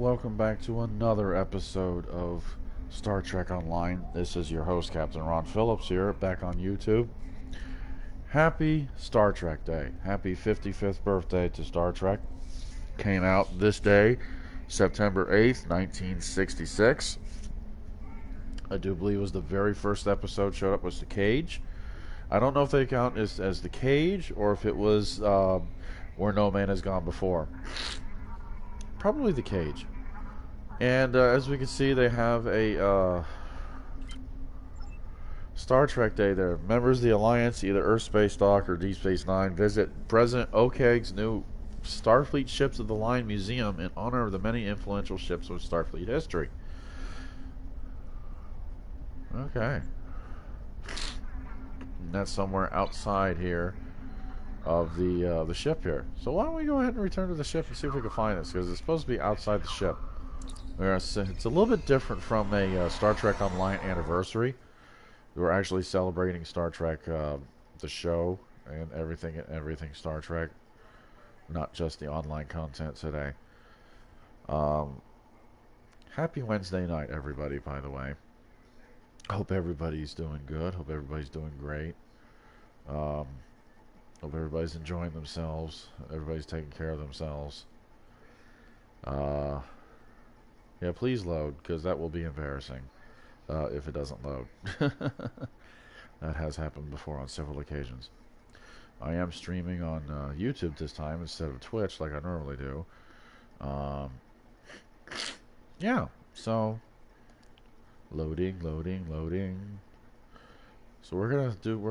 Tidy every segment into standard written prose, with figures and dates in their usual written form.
welcome back to another episode of Star Trek Online. This is your host, Captain Ron Phillips, here, back on YouTube. Happy Star Trek Day. Happy 55th birthday to Star Trek. Came out this day, September 8th, 1966. I do believe it was the very first episode showed up was The Cage. I don't know if they count as The Cage or if it was Where No Man Has Gone Before. Probably The Cage. And as we can see, they have a Star Trek Day there. Members of the Alliance, either Earth Space Dock or Deep Space Nine, visit President Okeg's new Starfleet Ships of the Line Museum in honor of the many influential ships of Starfleet history. Okay. And that's somewhere outside here of the ship here. So why don't we go ahead and return to the ship and see if we can find this, because it's supposed to be outside the ship. It's a little bit different from a Star Trek Online anniversary. We're actually celebrating Star Trek, the show, and everything Star Trek, not just the online content today. Happy Wednesday night, everybody, by the way. Hope everybody's doing good. Hope everybody's doing great. Hope everybody's enjoying themselves. Everybody's taking care of themselves. Yeah, please load, because that will be embarrassing if it doesn't load. That has happened before on several occasions. I am streaming on YouTube this time instead of Twitch like I normally do. Yeah, so loading. So we're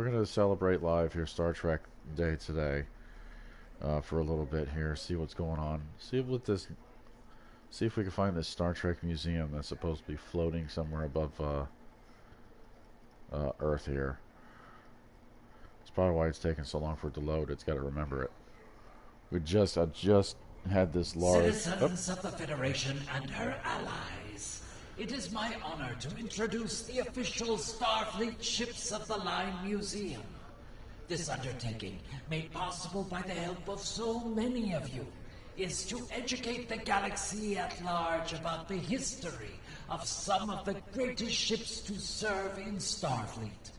gonna celebrate live here Star Trek Day today for a little bit here. See what's going on. See if we can find this Star Trek museum that's supposed to be floating somewhere above Earth here. That's probably why it's taking so long for it to load. It's got to remember it. I just had this large... Citizens of the Federation and her allies, it is my honor to introduce the official Starfleet Ships of the Line Museum. This undertaking, made possible by the help of so many of you, is to educate the galaxy at large about the history of some of the greatest ships to serve in Starfleet,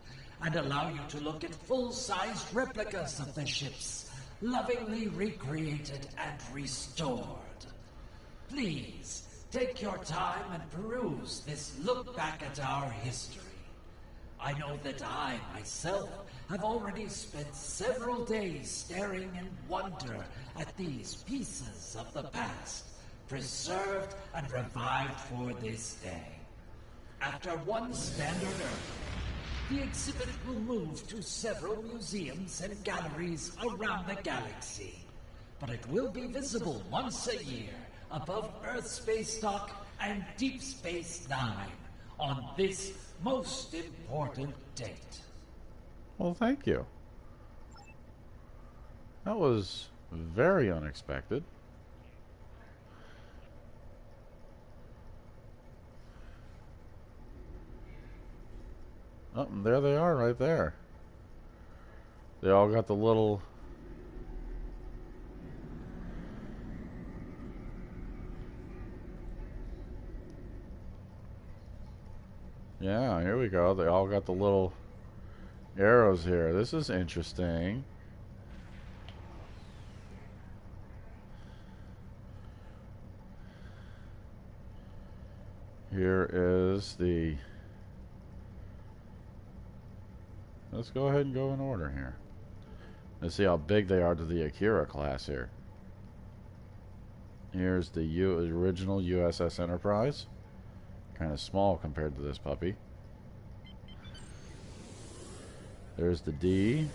and allow you to look at full-sized replicas of the ships, lovingly recreated and restored. Please, take your time and peruse this look back at our history. I know that I, myself, have already spent several days staring in wonder at these pieces of the past, preserved and revived for this day. After one standard Earth, the exhibit will move to several museums and galleries around the galaxy, but it will be visible once a year above Earth Space Dock and Deep Space Nine on this most important date. Well, thank you. That was very unexpected. Oh, and there they are right there. They all got the little... Yeah, here we go. They all got the little arrows here. This is interesting. Here is the... Let's go ahead and go in order here. Let's see how big they are to the Akira class here. Here's the original USS Enterprise. Kind of small compared to this puppy. There's the D.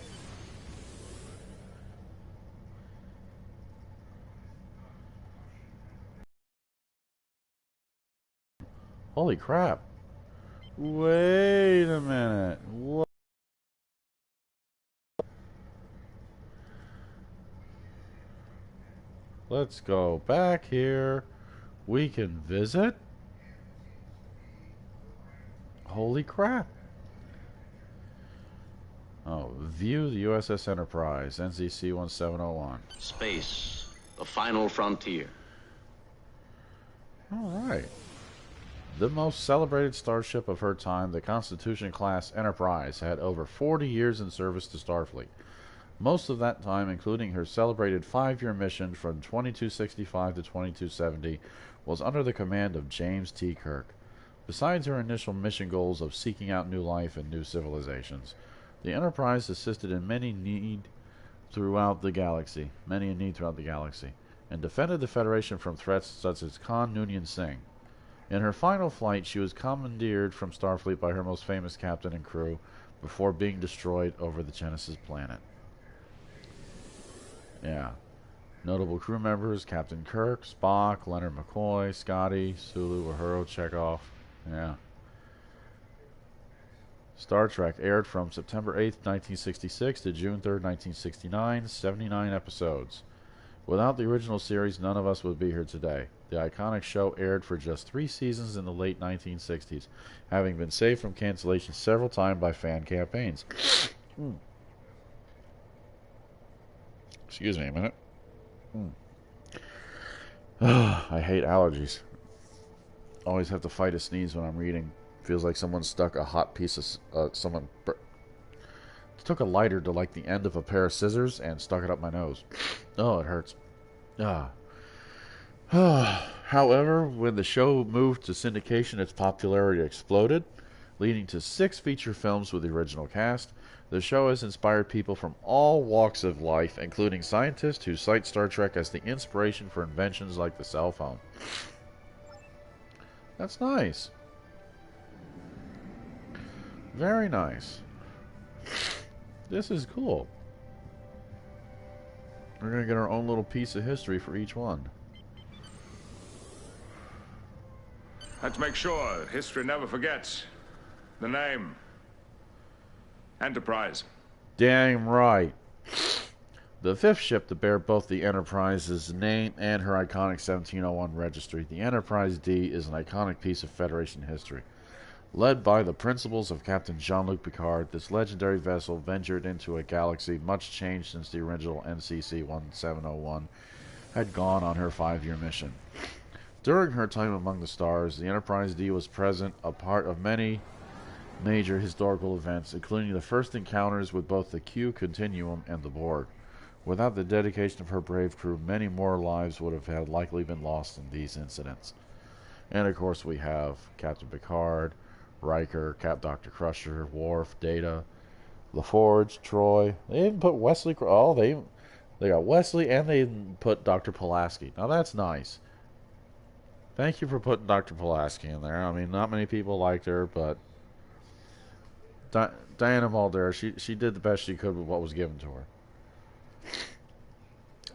Holy crap. Wait a minute. What? Let's go back here. We can visit. Holy crap. Oh, view the USS Enterprise, NCC 1701. Space, the final frontier. Alright. The most celebrated starship of her time, the Constitution-class Enterprise, had over 40 years in service to Starfleet. Most of that time, including her celebrated 5-year mission from 2265 to 2270, was under the command of James T. Kirk. Besides her initial mission goals of seeking out new life and new civilizations, the Enterprise assisted in many in need throughout the galaxy, and defended the Federation from threats such as Khan Noonien Singh. In her final flight, she was commandeered from Starfleet by her most famous captain and crew before being destroyed over the Genesis planet. Yeah. Notable crew members: Captain Kirk, Spock, Leonard McCoy, Scotty, Sulu, Uhura, Chekhov. Yeah. Star Trek aired from September 8th, 1966 to June 3rd, 1969, 79 episodes. Without the original series, none of us would be here today. The iconic show aired for just 3 seasons in the late 1960s, having been saved from cancellation several times by fan campaigns. Excuse me a minute. I hate allergies. Always have to fight a sneeze when I'm reading. Feels like someone stuck a hot piece of... took a lighter to like the end of a pair of scissors and stuck it up my nose. Oh, it hurts. However, when the show moved to syndication, its popularity exploded, leading to 6 feature films with the original cast. The show has inspired people from all walks of life, including scientists who cite Star Trek as the inspiration for inventions like the cell phone. That's nice. Very nice. This is cool. We're going to get our own little piece of history for each one. Let's make sure history never forgets the name. Enterprise. Damn right. The 5th ship to bear both the Enterprise's name and her iconic 1701 registry, the Enterprise D is an iconic piece of Federation history. Led by the principles of Captain Jean-Luc Picard, this legendary vessel ventured into a galaxy much changed since the original NCC-1701 had gone on her 5-year mission. During her time among the stars, the Enterprise D was present, a part of many major historical events, including the first encounters with both the Q Continuum and the Borg. Without the dedication of her brave crew, many more lives would have likely been lost in these incidents. And of course we have Captain Picard, Riker, Dr. Crusher, Worf, Data, LaForge, Troy. They even put Wesley. Oh, they got Wesley, and they put Dr. Pulaski. Now that's nice. Thank you for putting Dr. Pulaski in there. I mean, not many people liked her, but Diana Muldaur, she did the best she could with what was given to her.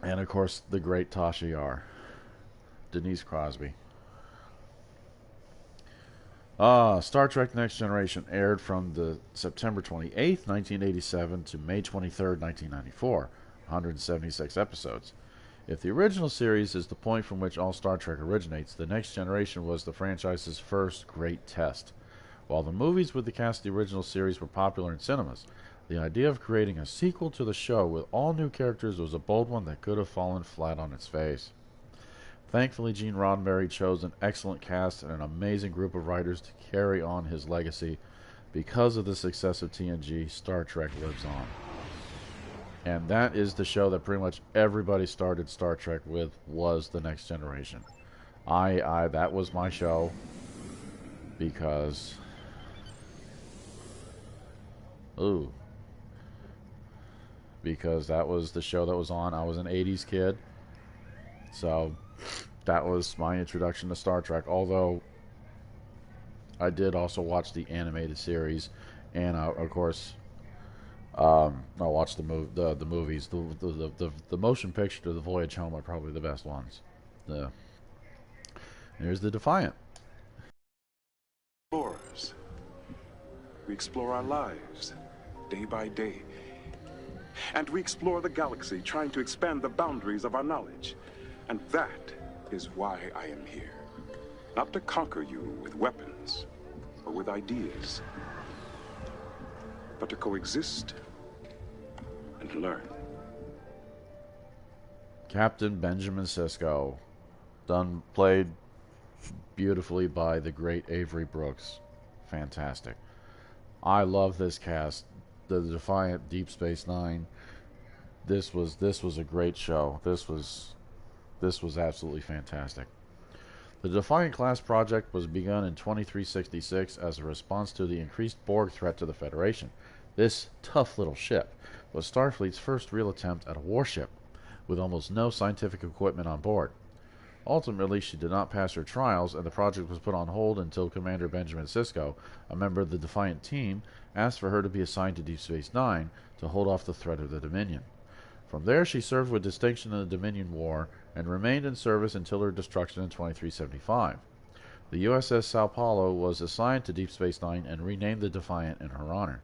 And of course, the great Tasha Yar, Denise Crosby. Star Trek Next Generation aired from the September 28th, 1987 to May 23rd, 1994, 176 episodes. If the original series is the point from which all Star Trek originates, the Next Generation was the franchise's first great test. While the movies with the cast of the original series were popular in cinemas, the idea of creating a sequel to the show with all new characters was a bold one that could have fallen flat on its face. Thankfully, Gene Roddenberry chose an excellent cast and an amazing group of writers to carry on his legacy. Because of the success of TNG, Star Trek lives on. And that is the show that pretty much everybody started Star Trek with, was The Next Generation. That was my show because... because that was the show that was on. I was an 80s kid. So that was my introduction to Star Trek. Although I did also watch the animated series, and of course, I watched the movies. The motion picture to The Voyage Home are probably the best ones. Here's the Defiant. Explorers. We explore our lives, day by day. And we explore the galaxy, trying to expand the boundaries of our knowledge. And that is why I am here. Not to conquer you with weapons or with ideas, but to coexist and learn. Captain Benjamin Sisko, played beautifully by the great Avery Brooks. Fantastic. I love this cast. The Defiant, Deep Space Nine. This was a great show. This was absolutely fantastic. The Defiant class project was begun in 2366 as a response to the increased Borg threat to the Federation. This tough little ship was Starfleet's first real attempt at a warship, with almost no scientific equipment on board. Ultimately, she did not pass her trials, and the project was put on hold until Commander Benjamin Sisko, a member of the Defiant team, asked for her to be assigned to Deep Space Nine to hold off the threat of the Dominion. From there, she served with distinction in the Dominion War and remained in service until her destruction in 2375. The USS Sao Paulo was assigned to Deep Space Nine and renamed the Defiant in her honor.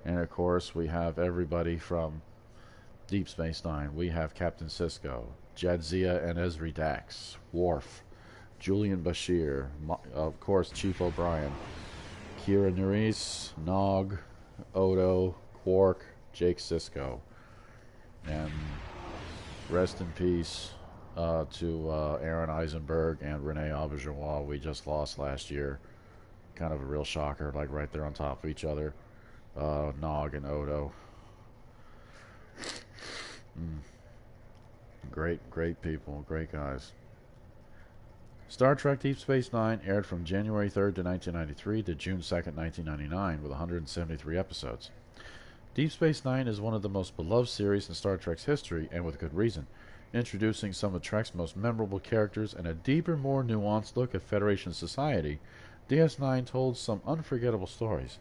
And of course, we have everybody from Deep Space Nine. We have Captain Sisko, Jadzia and Ezri Dax, Worf, Julian Bashir, of course Chief O'Brien, Kira Nerys, Nog, Odo, Quark, Jake Sisko. And rest in peace to Aaron Eisenberg and Renee Auberjonois. We just lost last year. Kind of a real shocker, like right there on top of each other. Nog and Odo. Great people, great guys. Star Trek Deep Space Nine aired from January 3rd to 1993 to June 2nd, 1999, with 173 episodes. Deep Space Nine is one of the most beloved series in Star Trek's history, and with good reason, introducing some of Trek's most memorable characters and a deeper, more nuanced look at Federation society. DS9 told some unforgettable stories.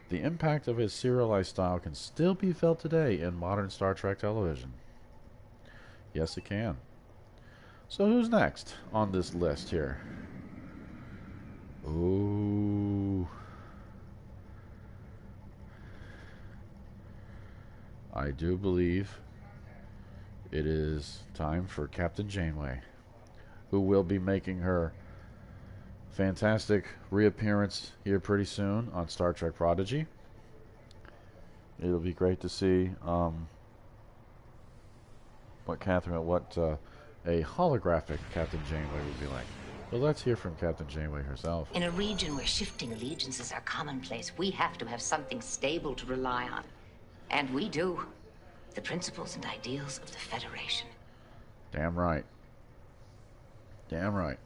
The impact of his serialized style can still be felt today in modern Star Trek television. Yes, it can. So who's next on this list here? Ooh. I do believe it is time for Captain Janeway, who will be making her fantastic reappearance here pretty soon on Star Trek Prodigy. It'll be great to see what a holographic Captain Janeway would be like. Well, let's hear from Captain Janeway herself. In a region where shifting allegiances are commonplace, we have to have something stable to rely on. And we do. The principles and ideals of the Federation. Damn right. Damn right.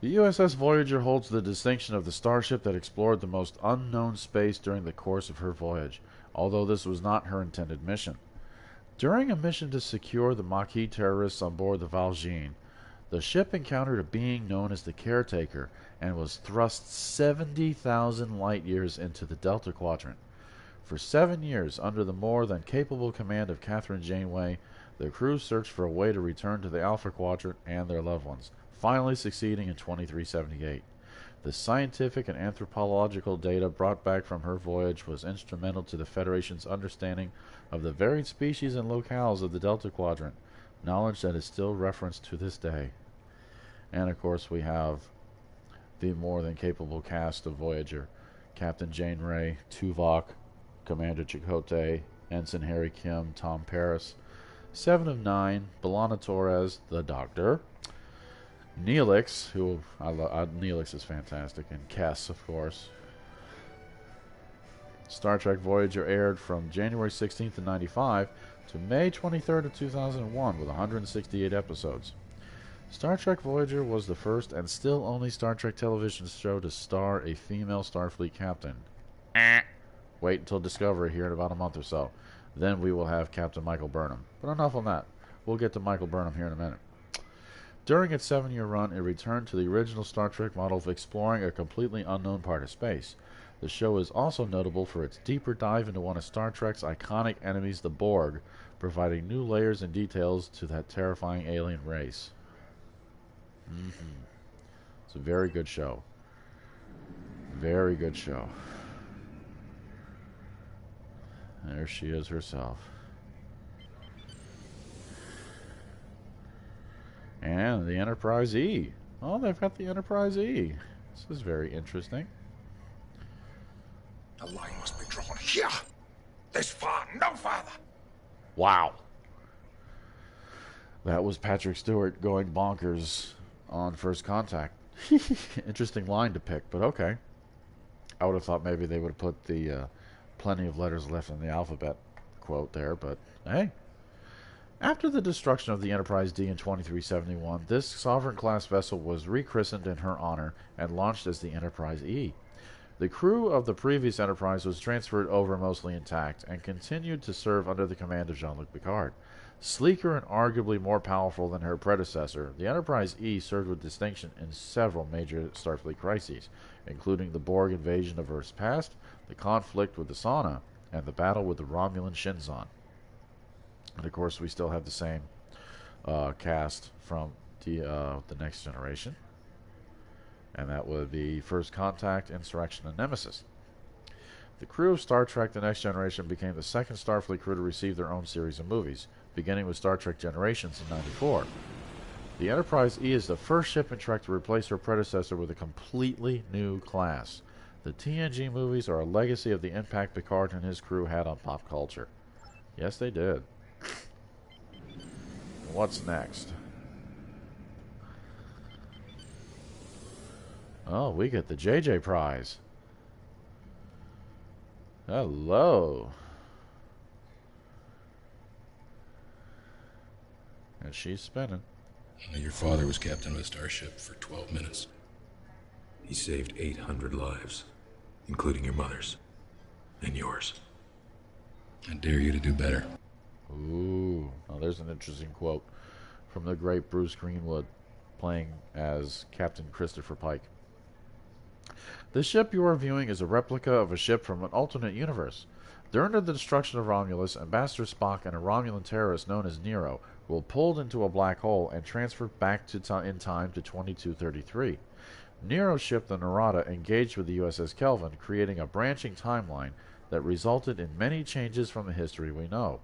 The USS Voyager holds the distinction of the starship that explored the most unknown space during the course of her voyage, although this was not her intended mission. During a mission to secure the Maquis terrorists on board the Valjean, the ship encountered a being known as the Caretaker and was thrust 70,000 light-years into the Delta Quadrant. For 7 years, under the more than capable command of Captain Janeway, the crew searched for a way to return to the Alpha Quadrant and their loved ones, finally succeeding in 2378. The scientific and anthropological data brought back from her voyage was instrumental to the Federation's understanding of the varied species and locales of the Delta Quadrant, knowledge that is still referenced to this day. And of course we have the more than capable cast of Voyager: Captain Jane Ray, Tuvok, Commander Chakotay, Ensign Harry Kim, Tom Paris, 7 of 9, B'Elanna Torres, the Doctor, Neelix, who Neelix is fantastic, and Kes, of course. Star Trek Voyager aired from January 16th of 95 to May 23rd of 2001 with 168 episodes. Star Trek Voyager was the first and still only Star Trek television show to star a female Starfleet captain. Wait until Discovery here in about a month or so. Then we will have Captain Michael Burnham. But enough on that. We'll get to Michael Burnham here in a minute. During its 7-year run, it returned to the original Star Trek model of exploring a completely unknown part of space. The show is also notable for its deeper dive into one of Star Trek's iconic enemies, the Borg, providing new layers and details to that terrifying alien race. It's a very good show. Very good show. There she is herself. And the Enterprise E. Oh, they've got the Enterprise E. This is very interesting. The line must be drawn here. This far, no farther. Wow. That was Patrick Stewart going bonkers on First Contact. Interesting line to pick, but okay. I would have thought maybe they would have put the plenty of letters left in the alphabet quote there, but hey. After the destruction of the Enterprise D in 2371, this Sovereign-class vessel was rechristened in her honor and launched as the Enterprise E. The crew of the previous Enterprise was transferred over mostly intact and continued to serve under the command of Jean-Luc Picard. Sleeker and arguably more powerful than her predecessor, the Enterprise E served with distinction in several major Starfleet crises, including the Borg invasion of Earth's past, the conflict with the Sauna, and the battle with the Romulan Shinzon. And of course, we still have the same cast from the Next Generation. And that would be First Contact, Insurrection, and Nemesis. The crew of Star Trek The Next Generation became the second Starfleet crew to receive their own series of movies, beginning with Star Trek Generations in '94. The Enterprise E is the first ship in Trek to replace her predecessor with a completely new class. The TNG movies are a legacy of the impact Picard and his crew had on pop culture. Yes, they did. What's next? Oh, we get the JJ prize. Hello. And she's spinning. Your father was captain of a starship for 12 minutes. He saved 800 lives, including your mother's. And yours. I dare you to do better. Ooh. Oh, there's an interesting quote from the great Bruce Greenwood playing as Captain Christopher Pike. The ship you are viewing is a replica of a ship from an alternate universe. During the destruction of Romulus, Ambassador Spock and a Romulan terrorist known as Nero were pulled into a black hole and transferred back in time to 2233. Nero's ship, the Narada, engaged with the USS Kelvin, creating a branching timeline that resulted in many changes from the history we know.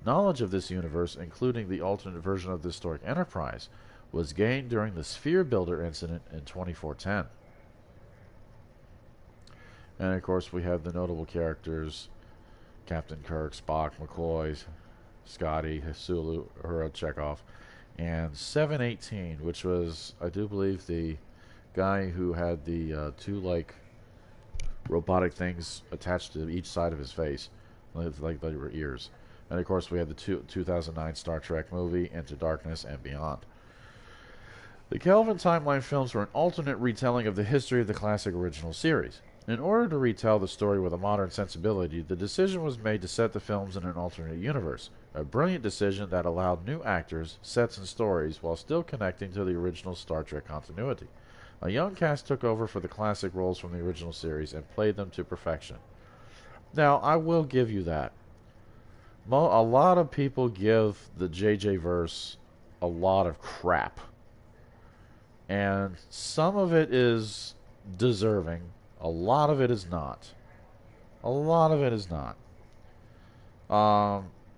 Knowledge of this universe, including the alternate version of the historic Enterprise, was gained during the Sphere Builder incident in 2410. And of course we have the notable characters: Captain Kirk, Spock, McCoy, Scotty, Sulu, Uhura, Chekhov, and 718, which was, I do believe, the guy who had the two robotic things attached to each side of his face, like they were ears. And of course we have the 2009 Star Trek movie, Into Darkness and Beyond. The Kelvin timeline films were an alternate retelling of the history of the classic original series. In order to retell the story with a modern sensibility, the decision was made to set the films in an alternate universe, a brilliant decision that allowed new actors, sets, and stories while still connecting to the original Star Trek continuity. A young cast took over for the classic roles from the original series and played them to perfection. Now, I will give you that. A lot of people give the JJ verse a lot of crap. And some of it is deserving. A lot of it is not. A lot of it is not.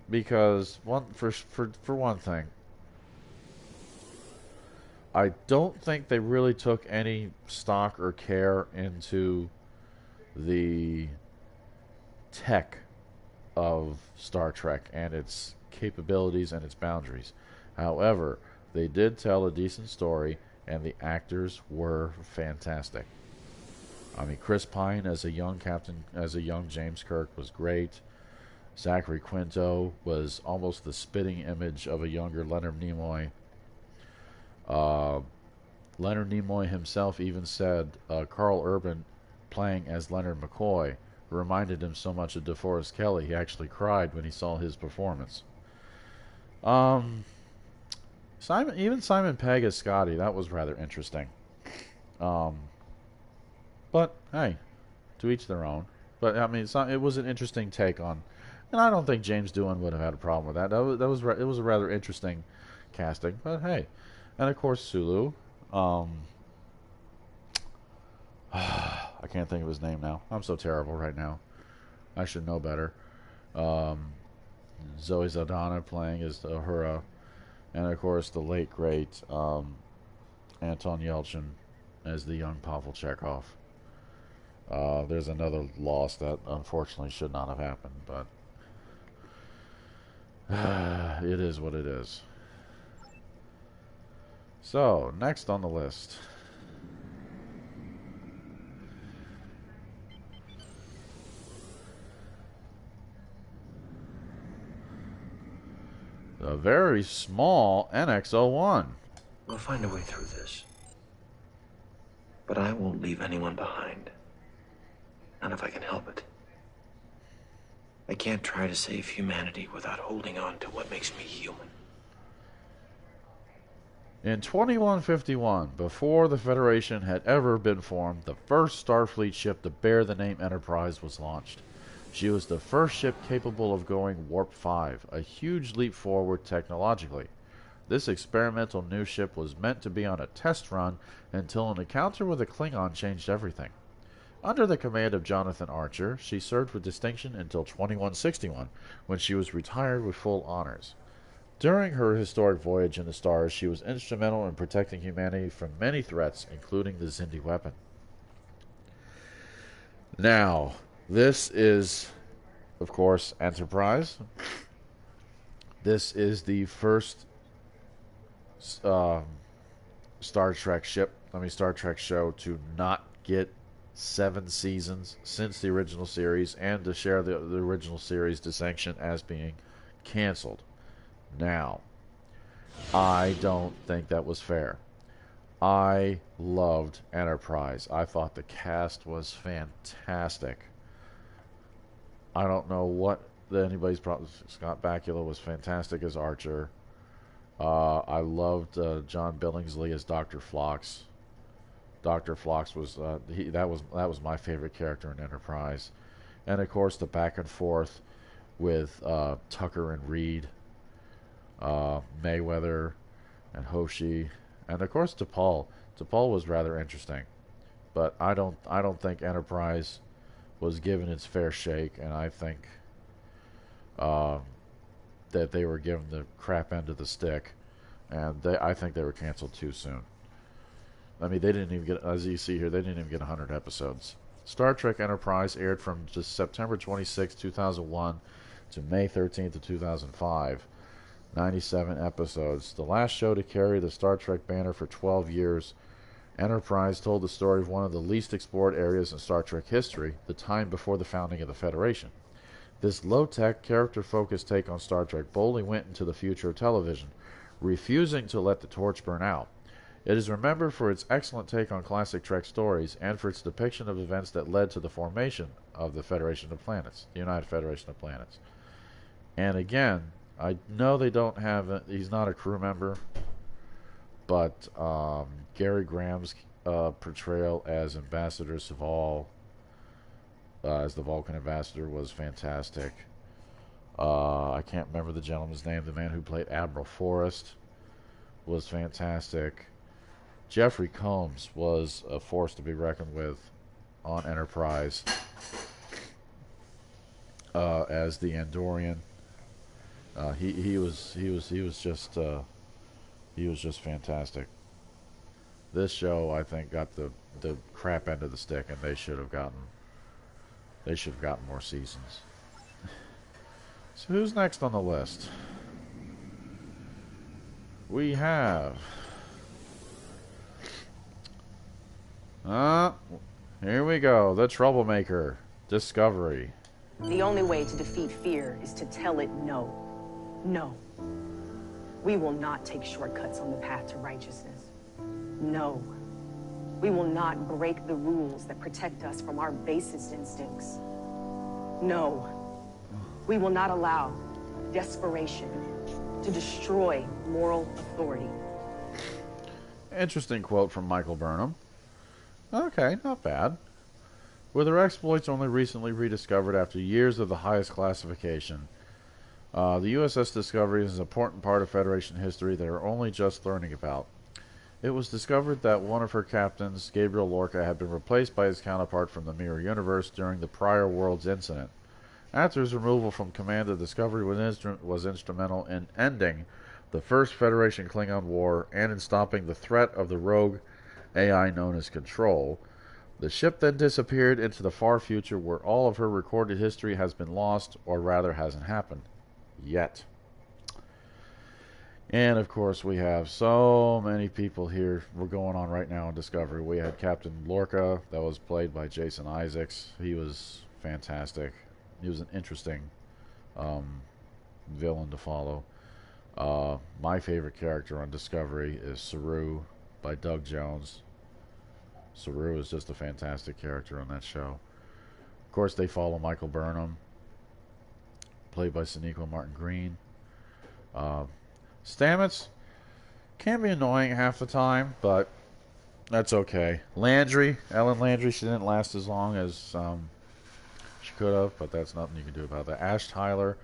Because for one thing, I don't think they really took any stock or care into the tech of Star Trek and its capabilities and its boundaries. However, they did tell a decent story, and the actors were fantastic. I mean, Chris Pine as a young James Kirk was great. Zachary Quinto was almost the spitting image of a younger Leonard Nimoy. Leonard Nimoy himself even said Carl Urban playing as Leonard McCoy reminded him so much of DeForest Kelley, he actually cried when he saw his performance. Simon Pegg as Scotty, that was rather interesting. But hey, to each their own. But I mean, it was an interesting take on, and I don't think James Doohan would have had a problem with that. It was a rather interesting casting. But hey, and of course Sulu. I can't think of his name now. I'm so terrible right now. I should know better. Zoe Saldana playing as Uhura, and of course the late great Anton Yelchin as the young Pavel Chekhov. There's another loss that unfortunately should not have happened, but it is what it is. So, next on the list. The very small NX-01. We'll find a way through this. But I won't leave anyone behind. Not if I can help it. I can't try to save humanity without holding on to what makes me human. In 2151, before the Federation had ever been formed, the first Starfleet ship to bear the name Enterprise was launched. She was the first ship capable of going Warp 5, a huge leap forward technologically. This experimental new ship was meant to be on a test run until an encounter with a Klingon changed everything. Under the command of Jonathan Archer, she served with distinction until 2161, when she was retired with full honors. During her historic voyage in the stars, she was instrumental in protecting humanity from many threats, including the Xindi weapon. Now, this is, of course, Enterprise. This is the first Star Trek show to not get 7 seasons since the original series, and to share the original series distinction as being canceled. Now, I don't think that was fair. I loved Enterprise. I thought the cast was fantastic. I don't know what anybody's problem. Scott Bakula was fantastic as Archer. I loved John Billingsley as Dr. Phlox. Dr. Phlox was that was my favorite character in Enterprise, and of course the back and forth with Tucker and Reed, Mayweather and Hoshi, and of course T'Pol. T'Pol was rather interesting, but I don't think Enterprise was given its fair shake, and I think that they were given the crap end of the stick, and I think they were canceled too soon. I mean, they didn't even get, as you see here, they didn't even get 100 episodes. Star Trek Enterprise aired from just September 26, 2001 to May 13th of 2005. 97 episodes. The last show to carry the Star Trek banner for 12 years, Enterprise told the story of one of the least explored areas in Star Trek history, the time before the founding of the Federation. This low-tech, character-focused take on Star Trek boldly went into the future of television, refusing to let the torch burn out. It is remembered for its excellent take on classic Trek stories and for its depiction of events that led to the formation of the Federation of Planets, the United Federation of Planets. And again, I know they don't have he's not a crew member, but Gary Graham's portrayal as Ambassador Saval, as the Vulcan ambassador, was fantastic. I can't remember the gentleman's name. The man who played Admiral Forrest was fantastic. Jeffrey Combs was a force to be reckoned with on Enterprise as the Andorian. He was just fantastic. This show, I think, got the crap end of the stick, and they should have gotten more seasons. So who's next on the list? We have here we go, the troublemaker, Discovery. The only way to defeat fear is to tell it no. No. We will not take shortcuts on the path to righteousness. No. We will not break the rules that protect us from our basest instincts. No. We will not allow desperation to destroy moral authority. Interesting quote from Michael Burnham. Okay, not bad. With her exploits only recently rediscovered after years of the highest classification, the USS Discovery is an important part of Federation history they are only just learning about. It was discovered that one of her captains, Gabriel Lorca, had been replaced by his counterpart from the Mirror Universe during the prior Worlds incident. After his removal from command, the Discovery was instrumental in ending the First Federation Klingon War and in stopping the threat of the rogue AI known as Control. The ship then disappeared into the far future, where all of her recorded history has been lost, or rather hasn't happened yet. And of course, we have so many people here. We're going on right now in Discovery. We had Captain Lorca, that was played by Jason Isaacs. He was fantastic. He was an interesting villain to follow. My favorite character on Discovery is Saru by Doug Jones. Saru is just a fantastic character on that show. Of course, they follow Michael Burnham, played by Sonequa Martin Green. Stamets can be annoying half the time, but that's okay. Landry, Ellen Landry, she didn't last as long as she could have, but that's nothing you can do about that. Ash Tyler.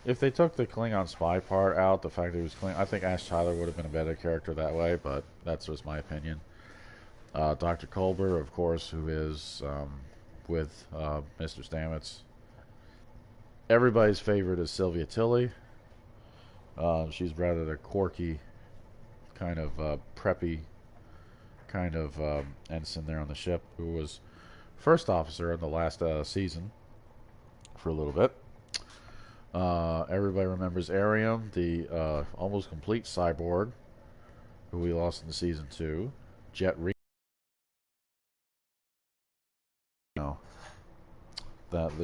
If they took the Klingon spy part out, the fact that he was Klingon, I think Ash Tyler would have been a better character that way, but that's just my opinion. Dr. Colbert, of course, who is with Mr. Stamets. Everybody's favorite is Sylvia Tilly. She's rather the quirky, kind of preppy kind of ensign there on the ship, who was first officer in the last season for a little bit. Everybody remembers Arium, the almost complete cyborg, who we lost in season 2. Jet Reed.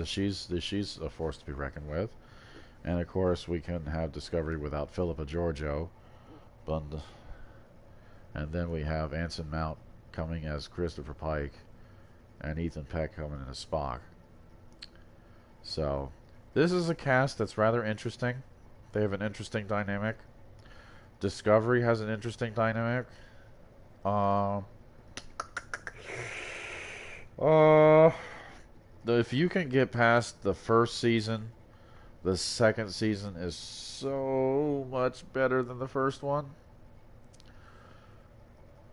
She's a force to be reckoned with. And of course, we couldn't have Discovery without Philippa Georgiou. And then we have Anson Mount coming as Christopher Pike, and Ethan Peck coming in as Spock. So, this is a cast that's rather interesting. They have an interesting dynamic. Discovery has an interesting dynamic. If you can get past the first season, the second season is so much better than the first one.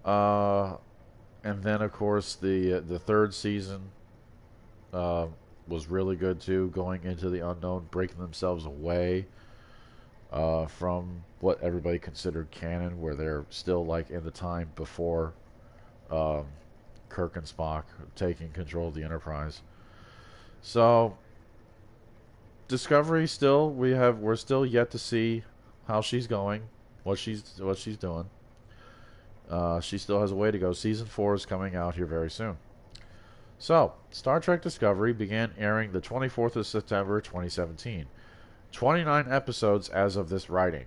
And then, of course, the third season was really good too, going into the unknown, breaking themselves away from what everybody considered canon, where they're still like in the time before Kirk and Spock taking control of the Enterprise. So Discovery, we're still yet to see how she's going, what she's doing. She still has a way to go. Season 4 is coming out here very soon. So, Star Trek Discovery began airing the 24th of September 2017. 29 episodes as of this writing.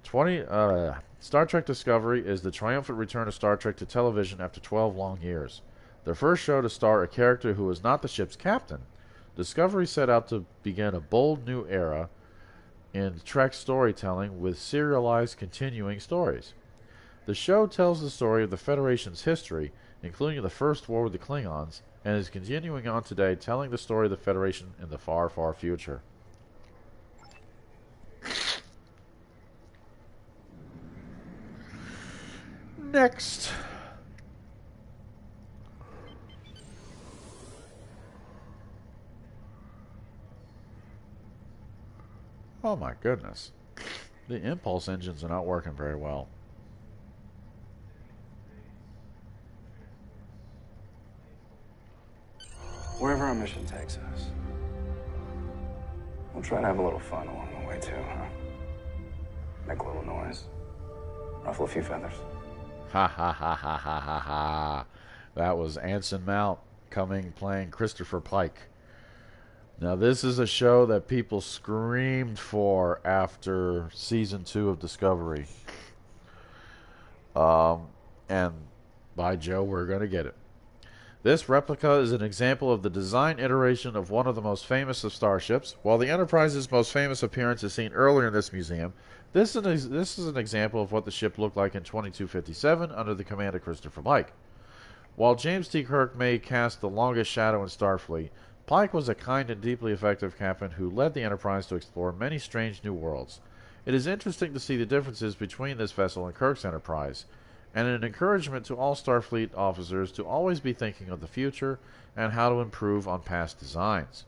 Star Trek Discovery is the triumphant return of Star Trek to television after 12 long years. The first show to star a character who was not the ship's captain. Discovery set out to begin a bold new era in Trek storytelling with serialized continuing stories. The show tells the story of the Federation's history, including the First War with the Klingons, and is continuing on today, telling the story of the Federation in the far, far future. Next. Oh my goodness. The impulse engines are not working very well. Wherever our mission takes us, we'll try to have a little fun along the way too, huh? Make a little noise. Ruffle a few feathers. Ha ha ha ha ha ha ha. That was Anson Mount playing Christopher Pike. Now this is a show that people screamed for after season 2 of Discovery. And by Joe, we're going to get it. This replica is an example of the design iteration of one of the most famous of starships. While the Enterprise's most famous appearance is seen earlier in this museum, this is an example of what the ship looked like in 2257 under the command of Christopher Pike. While James T. Kirk may cast the longest shadow in Starfleet, Pike was a kind and deeply effective captain who led the Enterprise to explore many strange new worlds. It is interesting to see the differences between this vessel and Kirk's Enterprise, and an encouragement to all Starfleet officers to always be thinking of the future and how to improve on past designs.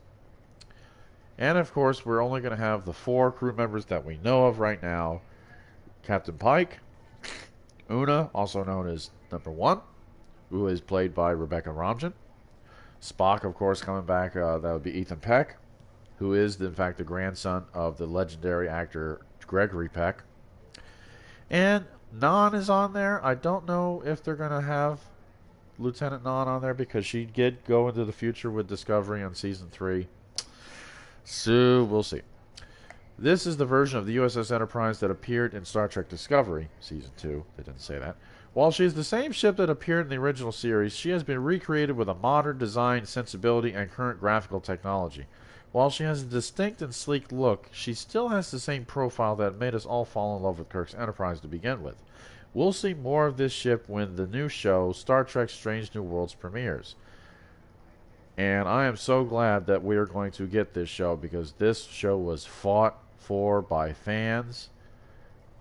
And of course, we're only going to have the 4 crew members that we know of right now. Captain Pike, Una, also known as Number 1, who is played by Rebecca Romijn, Spock, of course, coming back. That would be Ethan Peck, who is, in fact, the grandson of the legendary actor Gregory Peck. And Non is on there. I don't know if they're going to have Lieutenant Non on there because she did go into the future with Discovery on Season 3. So, we'll see. This is the version of the USS Enterprise that appeared in Star Trek Discovery, Season 2. They didn't say that. While she is the same ship that appeared in the original series, she has been recreated with a modern design, sensibility, and current graphical technology. While she has a distinct and sleek look, she still has the same profile that made us all fall in love with Kirk's Enterprise to begin with. We'll see more of this ship when the new show, Star Trek Strange New Worlds, premieres. And I am so glad that we are going to get this show because this show was fought for by fans.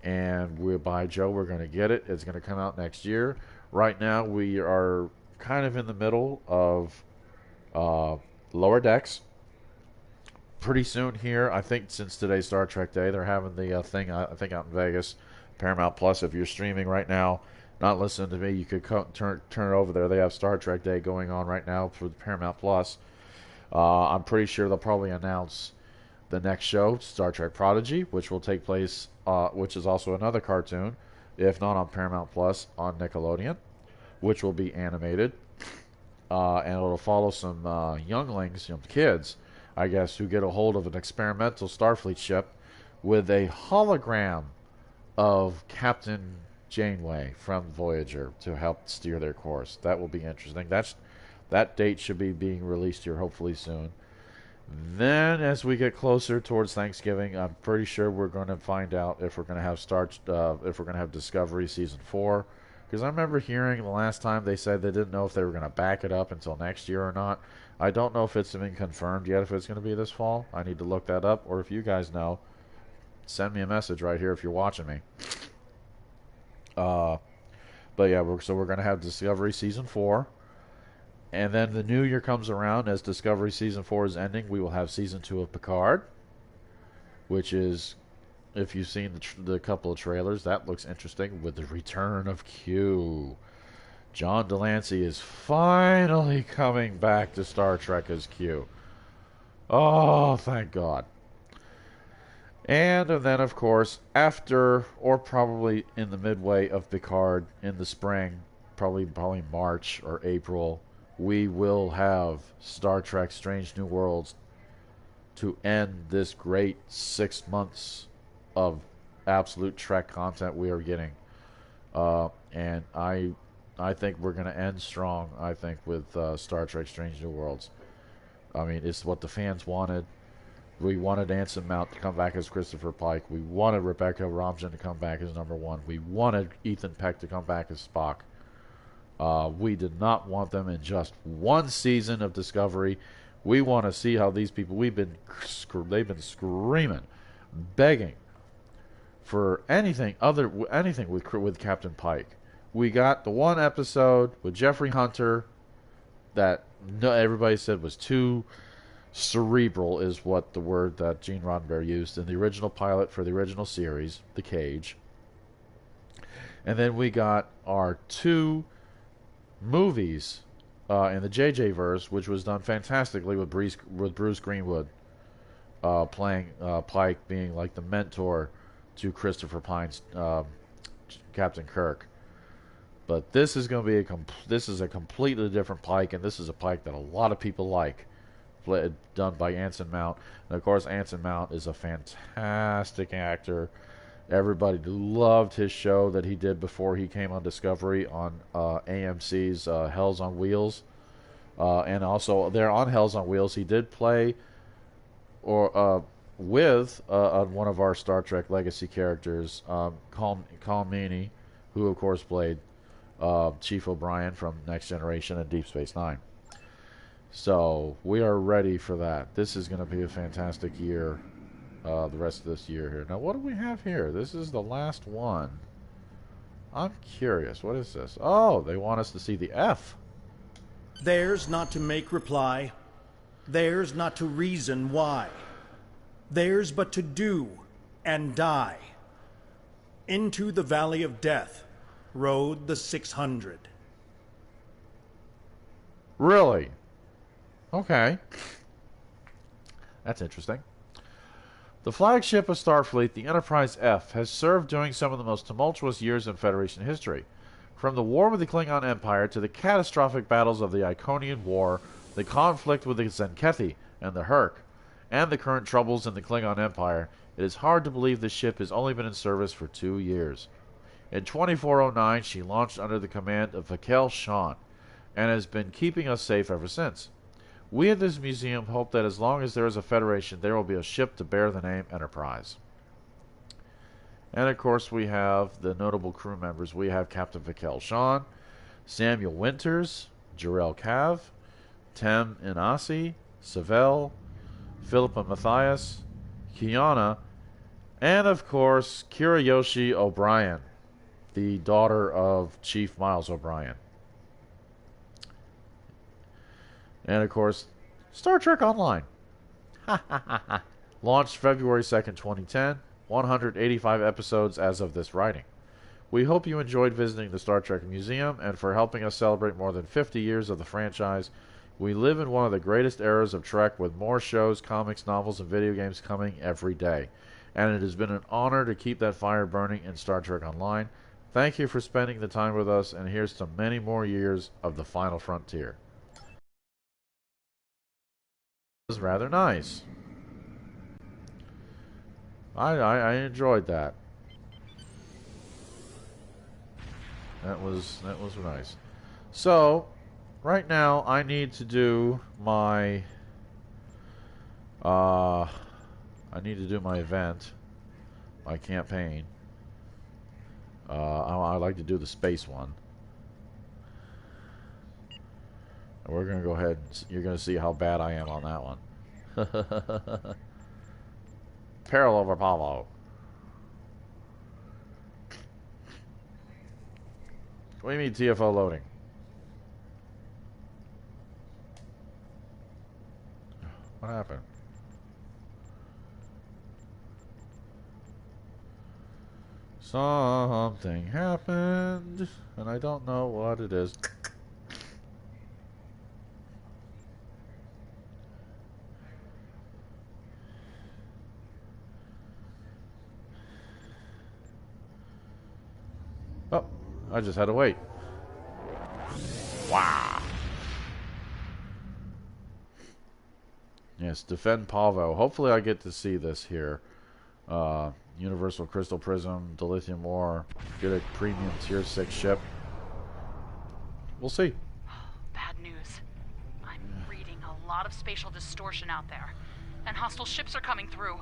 And by Joe, we're going to get it. It's going to come out next year. Right now, we are kind of in the middle of Lower Decks. Pretty soon here, I think since today's Star Trek Day, they're having the thing, I think, out in Vegas. Paramount Plus, if you're streaming right now, not listening to me, you could turn it over there. They have Star Trek Day going on right now for the Paramount Plus. I'm pretty sure they'll probably announce the next show, Star Trek Prodigy, which will take place, which is also another cartoon, if not on Paramount Plus, on Nickelodeon, which will be animated. And it'll follow some younglings, kids, I guess, who get a hold of an experimental Starfleet ship with a hologram of Captain Janeway from Voyager to help steer their course. That will be interesting. That date should be being released here hopefully soon. Then, as we get closer towards Thanksgiving, I'm pretty sure we're going to find out if we're going to have Discovery Season 4. Because I remember hearing the last time they said they didn't know if they were going to back it up until next year or not. I don't know if it's been confirmed yet if it's going to be this fall. I need to look that up. Or if you guys know, send me a message right here if you're watching me. But yeah, we're going to have Discovery Season 4. And then the new year comes around as Discovery Season 4 is ending. We will have Season 2 of Picard, which is, if you've seen the couple of trailers, that looks interesting with the return of Q. John Delancey is finally coming back to Star Trek as Q. Oh, thank God. And then, of course, after, or probably in the midway of Picard in the spring, probably March or April, we will have Star Trek Strange New Worlds to end this great 6 months of absolute Trek content we are getting. And I think we're going to end strong, I think, with Star Trek Strange New Worlds. I mean, it's what the fans wanted. We wanted Anson Mount to come back as Christopher Pike. We wanted Rebecca Romijn to come back as number 1. We wanted Ethan Peck to come back as Spock. We did not want them in just one season of Discovery. We want to see how these people, they've been screaming, begging for anything with Captain Pike. We got the one episode with Jeffrey Hunter that everybody said was too cerebral, is what the word that Gene Roddenberry used in the original pilot for the original series, The Cage. And then we got our 2 movies in the JJ verse, which was done fantastically with Bruce Greenwood playing Pike, being like the mentor to Christopher Pine's Captain Kirk. But this is going to be this is a completely different Pike, and this is a Pike that a lot of people like, done by Anson Mount. And of course, Anson Mount is a fantastic actor. Everybody loved his show that he did before he came on Discovery on AMC's Hells on Wheels. And also, there on Hells on Wheels, he did play with one of our Star Trek Legacy characters, Colm Meaney, who, of course, played Chief O'Brien from Next Generation and Deep Space Nine. So, we are ready for that. This is going to be a fantastic year. The rest of this year here. Now, what do we have here? This is the last one. I'm curious. What is this? Oh, they want us to see the F. Theirs not to make reply. Theirs not to reason why. Theirs but to do and die. Into the valley of death rode the 600. Really? Okay. That's interesting. The flagship of Starfleet, the Enterprise F, has served during some of the most tumultuous years in Federation history. From the war with the Klingon Empire to the catastrophic battles of the Iconian War, the conflict with the Zenkethi and the Herc, and the current troubles in the Klingon Empire, it is hard to believe the ship has only been in service for 2 years. In 2409, she launched under the command of Vakel Shan, and has been keeping us safe ever since. We at this museum hope that as long as there is a Federation, there will be a ship to bear the name Enterprise. And of course, we have the notable crew members. We have Captain Vakel Shan, Samuel Winters, Jarell Cav, Tem Inasi, Savell, Philippa Matthias, Kiana, and of course, Kirayoshi O'Brien, the daughter of Chief Miles O'Brien. And of course, Star Trek Online. Launched February 2nd, 2010. 185 episodes as of this writing. We hope you enjoyed visiting the Star Trek Museum and for helping us celebrate more than 50 years of the franchise. We live in one of the greatest eras of Trek, with more shows, comics, novels, and video games coming every day. And it has been an honor to keep that fire burning in Star Trek Online. Thank you for spending the time with us, and here's to many more years of the final frontier. It was rather nice. I enjoyed that. That was nice. So, right now I need to do my event, my campaign. I like to do the space one. And we're gonna go ahead and you're gonna see how bad I am on that one. Peril over Pavo. What do you mean TFO loading? What happened? Something happened, and I don't know what it is. Oh, I just had to wait. Wow. Yes, defend Pavo. Hopefully I get to see this here. Universal Crystal Prism, Dilithium Ore, get a premium tier 6 ship. We'll see. Bad news. I'm reading a lot of spatial distortion out there, and hostile ships are coming through.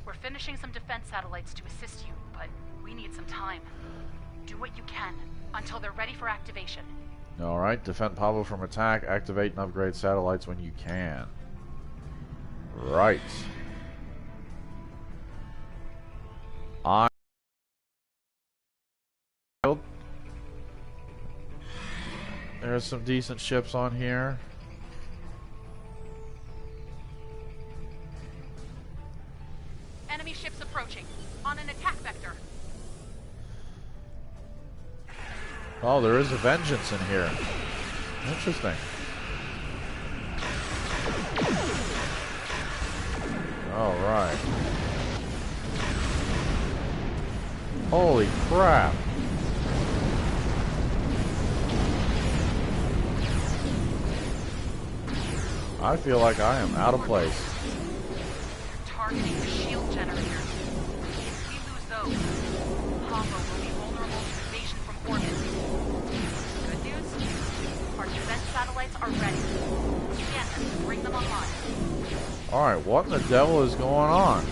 We're finishing some defense satellites to assist you, but we need some time. Do what you can until they're ready for activation. Alright, defend Pavo from attack, activate and upgrade satellites when you can. Right. There's some decent ships on here. Enemy ships approaching on an attack vector. Oh, there is a vengeance in here. Interesting. All right. Holy crap. I feel like I am out of place. Targeting the shield generators. If we lose those, Pavo will be vulnerable to invasion from orbit. Good news? Our defense satellites are ready. Scan them and bring them online. Alright, what in the devil is going on?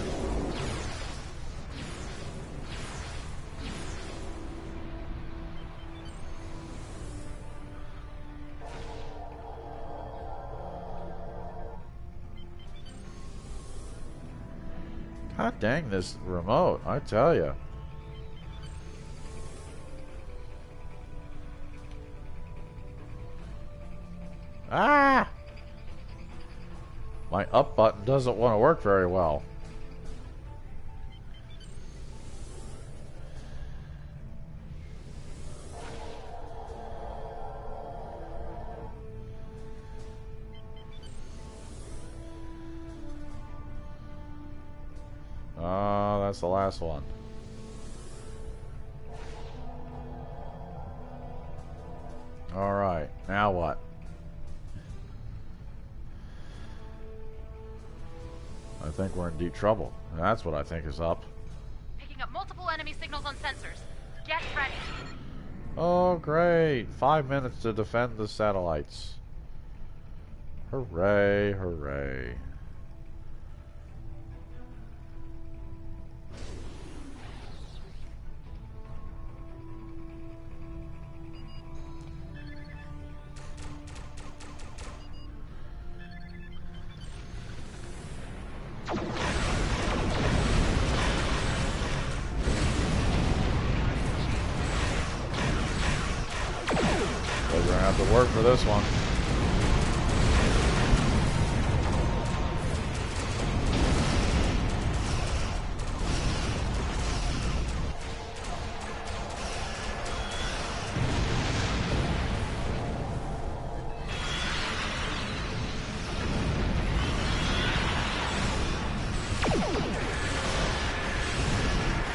God dang this remote, I tell you. Ah! My up button doesn't want to work very well. that's the last one. Alright, now what? I think we're in deep trouble. That's what I think is up. Picking up multiple enemy signals on sensors. Get ready. Oh, great. 5 minutes to defend the satellites. Hooray, hooray. We're gonna have to work for this one.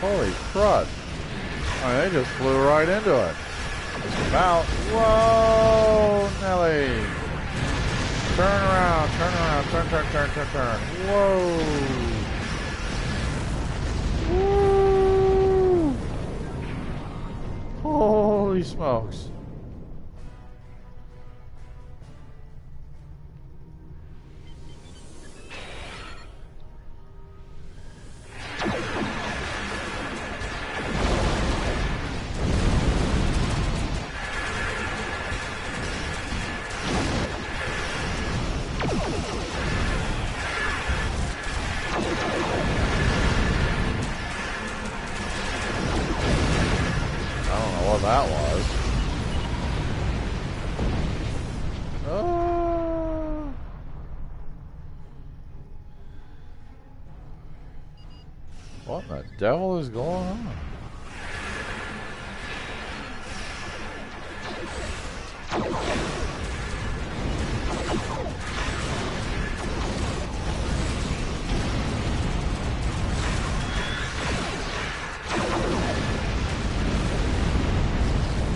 Holy crud. Oh, they just flew right into it. Just about. Whoa, Nelly. Turn around, turn around, turn. Whoa. Woo. Holy smokes. That was. What the devil is going on?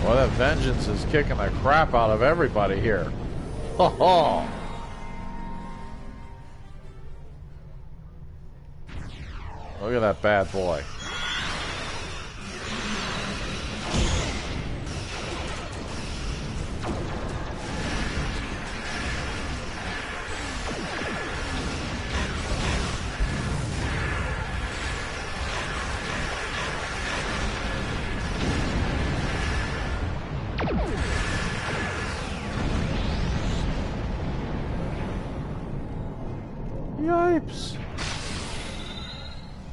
Well, that vengeance is kicking the crap out of everybody here. Ho ho! Look at that bad boy. Yipes.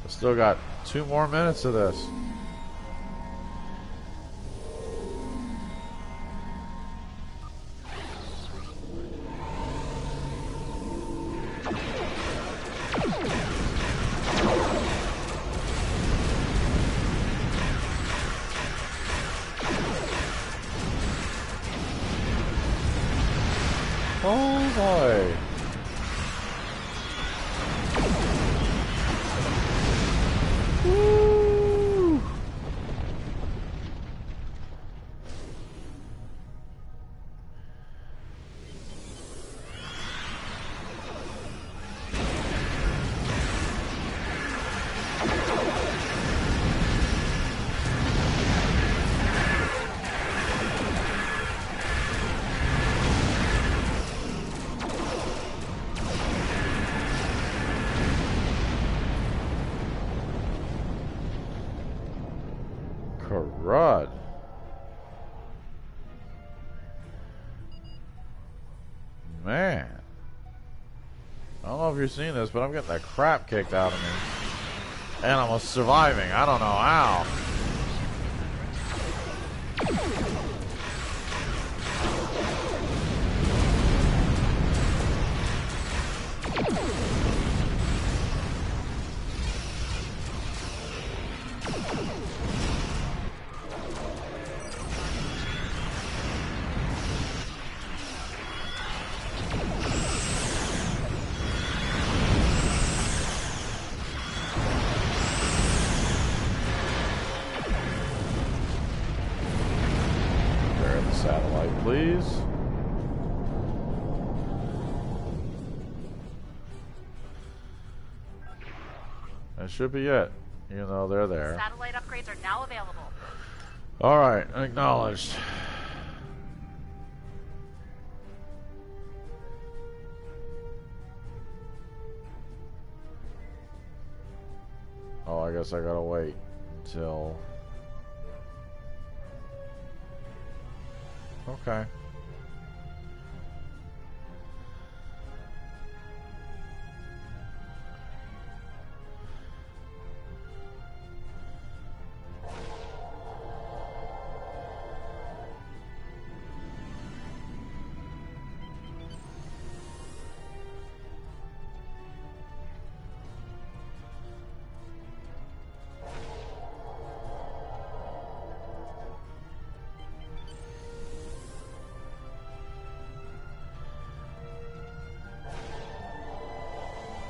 I still got 2 more minutes of this. Oh boy. Woo. Crud. Man. I don't know if you're seeing this, but I'm getting the crap kicked out of me. And I'm surviving. I don't know how. please. That should be it, even though they're there. Satellite upgrades are now available. Alright, acknowledged. Oh, I guess I gotta wait until... Okay.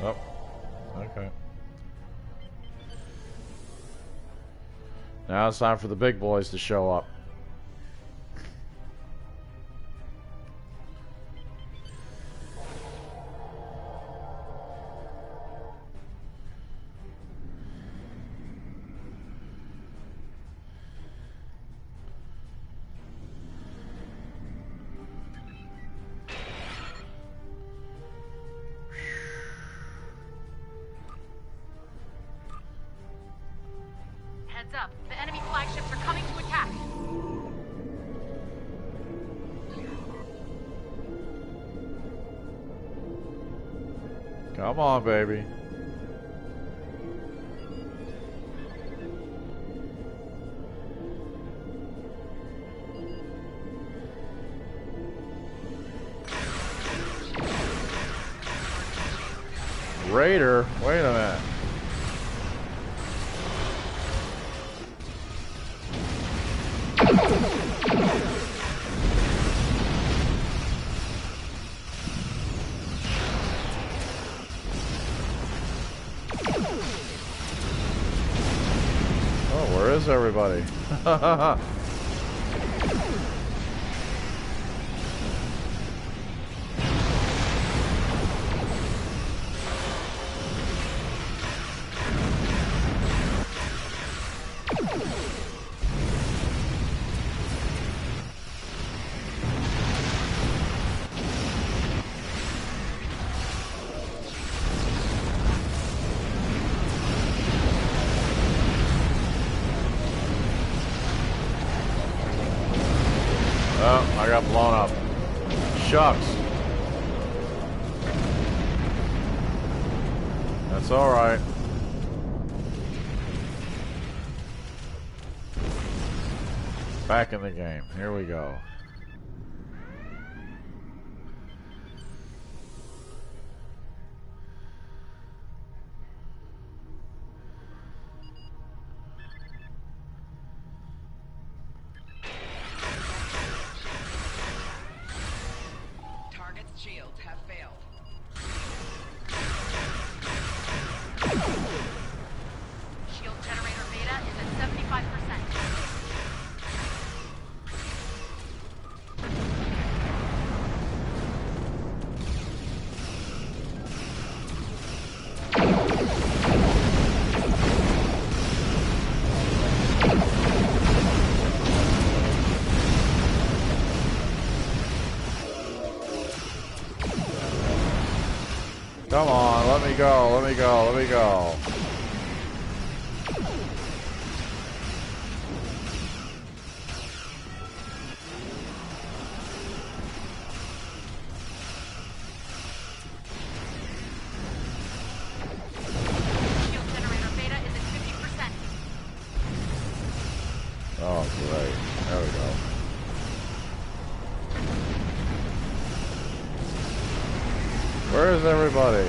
Oh, okay. Now it's time for the big boys to show up. Heads up, the enemy flagships are coming to attack. Come on, baby. Raider? Wait a minute. Oh, where is everybody? Oh, I got blown up. Shucks. That's alright. Back in the game. Here we go. Shields have failed. Shield generator beta is at 75%. Come on, let me go, let me go, let me go. Shield generator beta is at 50%. Oh, great. There we go. Where is everybody?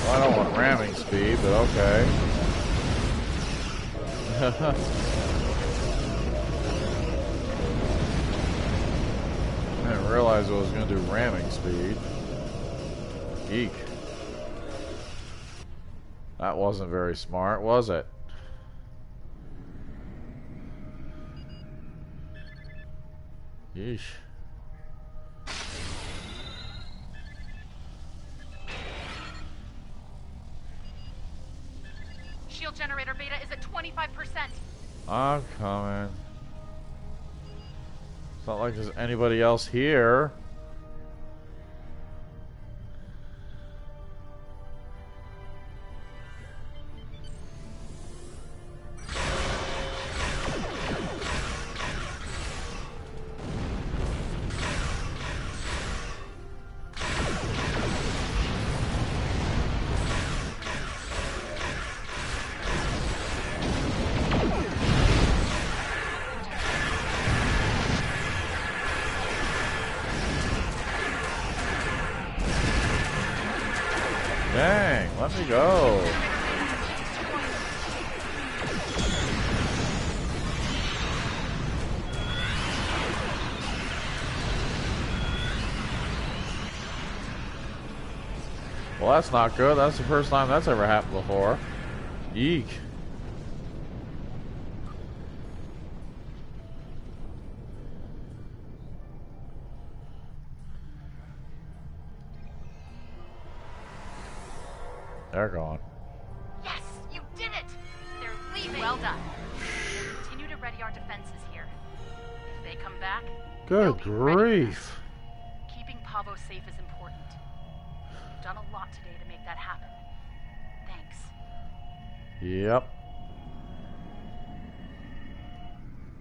Well, I don't want ramming speed, but okay. didn't realize it was going to do ramming speed. Geek. That wasn't very smart, was it? Yeesh. Shield generator beta is at 25%. I'm coming. It's not like there's anybody else here. Dang, let me go. Well, that's not good. That's the first time that's ever happened before. Eek. They're gone. Yes, you did it! They're leaving. Well done. We'll continue to ready our defenses here. If they come back, Good grief. keeping Pavo safe is important. You've done a lot today to make that happen. Thanks. Yep.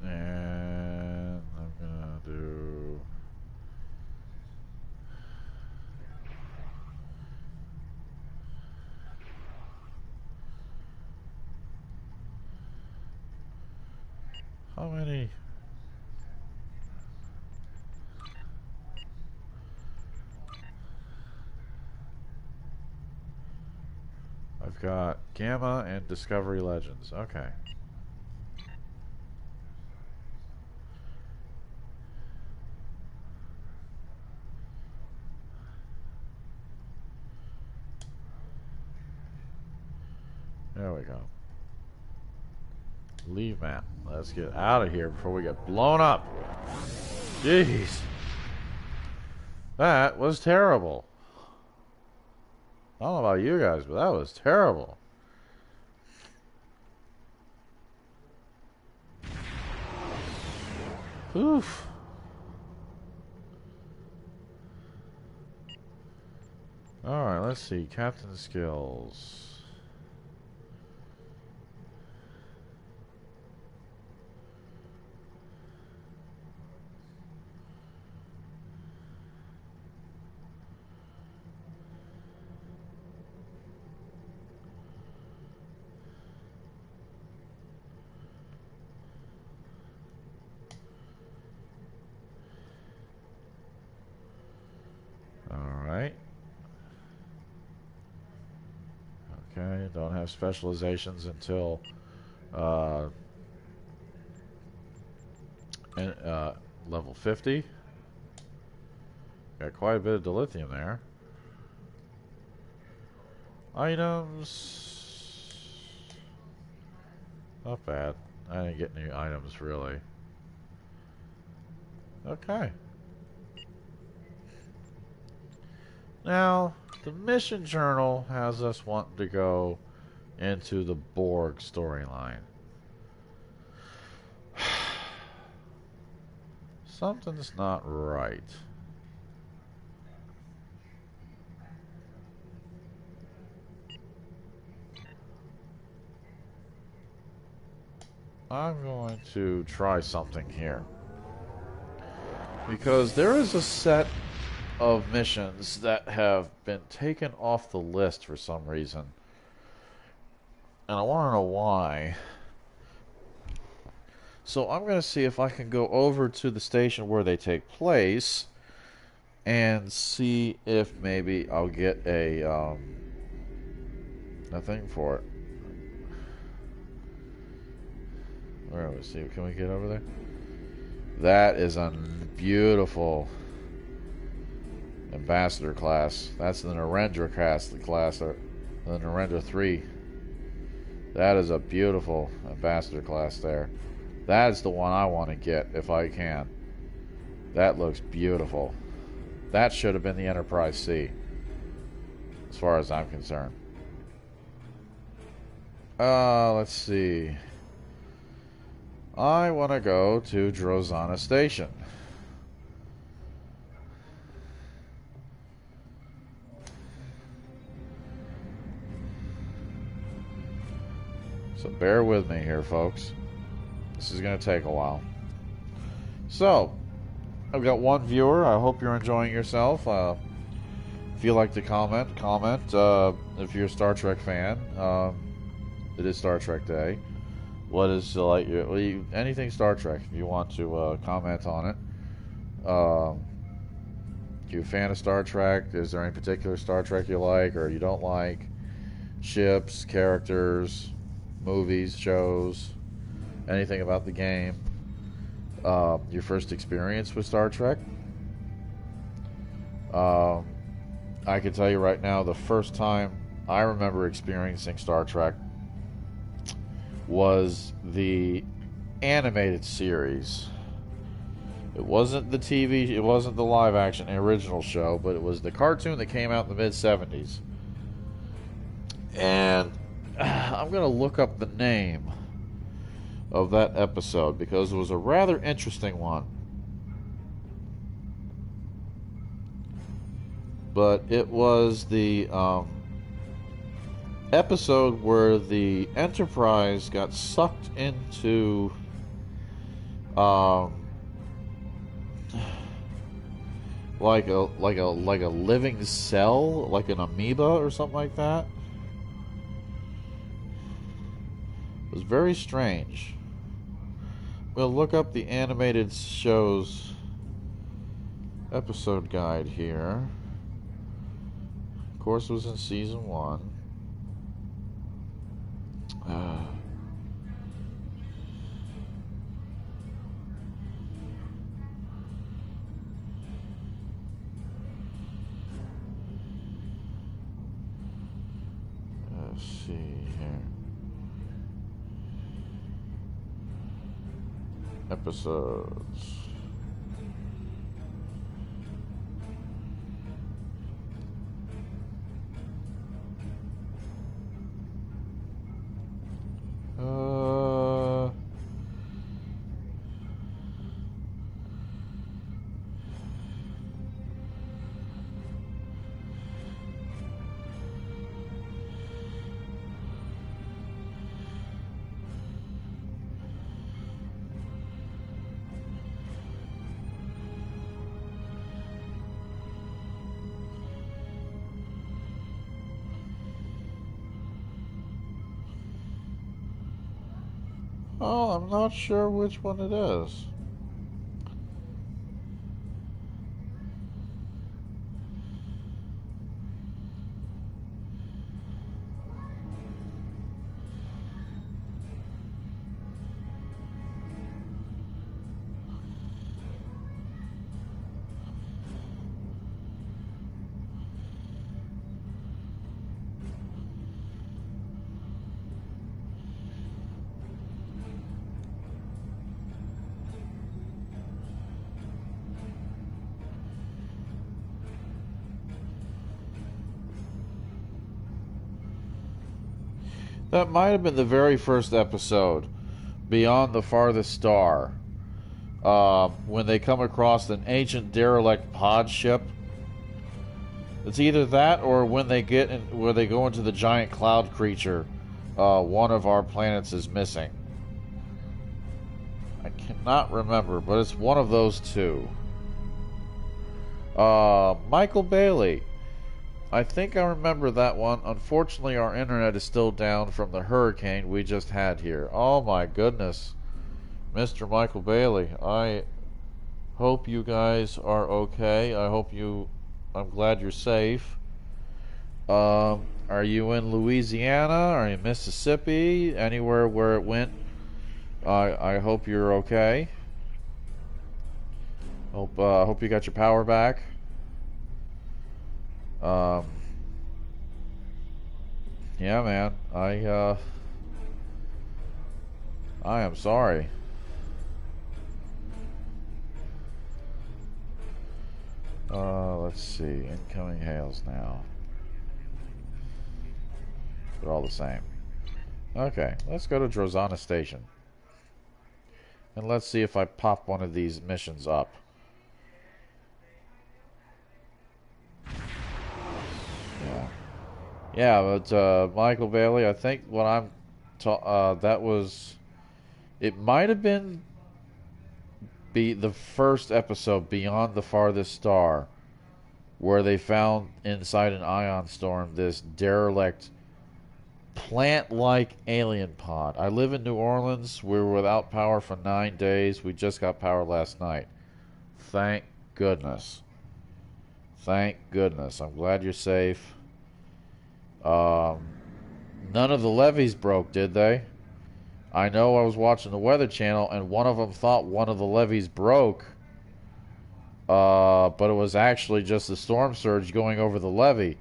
And I'm gonna do... How many? I've got Gamma and Discovery Legends. Okay. There we go. Leave map. Let's get out of here before we get blown up. Jeez. That was terrible. I don't know about you guys, but that was terrible. Oof. Alright, let's see. Captain skills. Alright. Okay, don't have specializations until level 50. Got quite a bit of dilithium there. Items. Not bad. I didn't get any items really. Okay. Now, the mission journal has us wanting to go into the Borg storyline. Something's not right. I'm going to try something here. Because there is a set of missions that have been taken off the list for some reason. And I want to know why. So I'm going to see if I can go over to the station where they take place and see if maybe I'll get a thing for it. Where are we? See, can we get over there? That is beautiful. Ambassador class. That's the Narendra class, the Narendra 3. That is a beautiful Ambassador class there. That is the one I want to get if I can. That looks beautiful. That should have been the Enterprise C, as far as I'm concerned. Let's see. I want to go to Drozana Station. So bear with me here, folks. This is going to take a while. So, I've got one viewer. I hope you're enjoying yourself. If you'd like to comment. If you're a Star Trek fan, it is Star Trek Day. What is anything Star Trek? If you want to comment on it. You a fan of Star Trek? Is there any particular Star Trek you like or you don't like? Ships, characters, movies, shows, anything about the game. Your first experience with Star Trek. I can tell you right now, the first time I remember experiencing Star Trek was the animated series. It wasn't the TV, it wasn't the live action original show, but it was the cartoon that came out in the mid-70s. And I'm going to look up the name of that episode because it was a rather interesting one. But it was the episode where the Enterprise got sucked into like a living cell, like an amoeba or something like that. It was very strange. We'll look up the animated show's episode guide here. Of course, it was in season 1. Let's see here. Episodes. Oh, I'm not sure which one it is. That might have been the very first episode, Beyond the Farthest Star, when they come across an ancient derelict pod ship. It's either that or when they where they go into the giant cloud creature. One of our planets is missing. I cannot remember, but it's one of those two. Michael Bailey. I think I remember that one. Unfortunately, our internet is still down from the hurricane we just had here. Oh my goodness. Mr. Michael Bailey, I hope you guys are okay. I'm glad you're safe. Are you in Louisiana? Are you in Mississippi? Anywhere where it went? I hope you're okay. Hope you got your power back. Yeah, man. I am sorry. Let's see. Incoming hails now. They're all the same. Okay, let's go to Drozana Station. And let's see if I pop one of these missions up. Yeah. Yeah, but Michael Bailey, I think what I'm that was, it might have been the first episode, Beyond the Farthest Star, where they found inside an ion storm this derelict plant-like alien pod. I live in New Orleans. We were without power for 9 days. We just got power last night. Thank goodness. Thank goodness. I'm glad you're safe. None of the levees broke, did they? I know I was watching the Weather Channel, and one of them thought one of the levees broke. But it was actually just the storm surge going over the levee.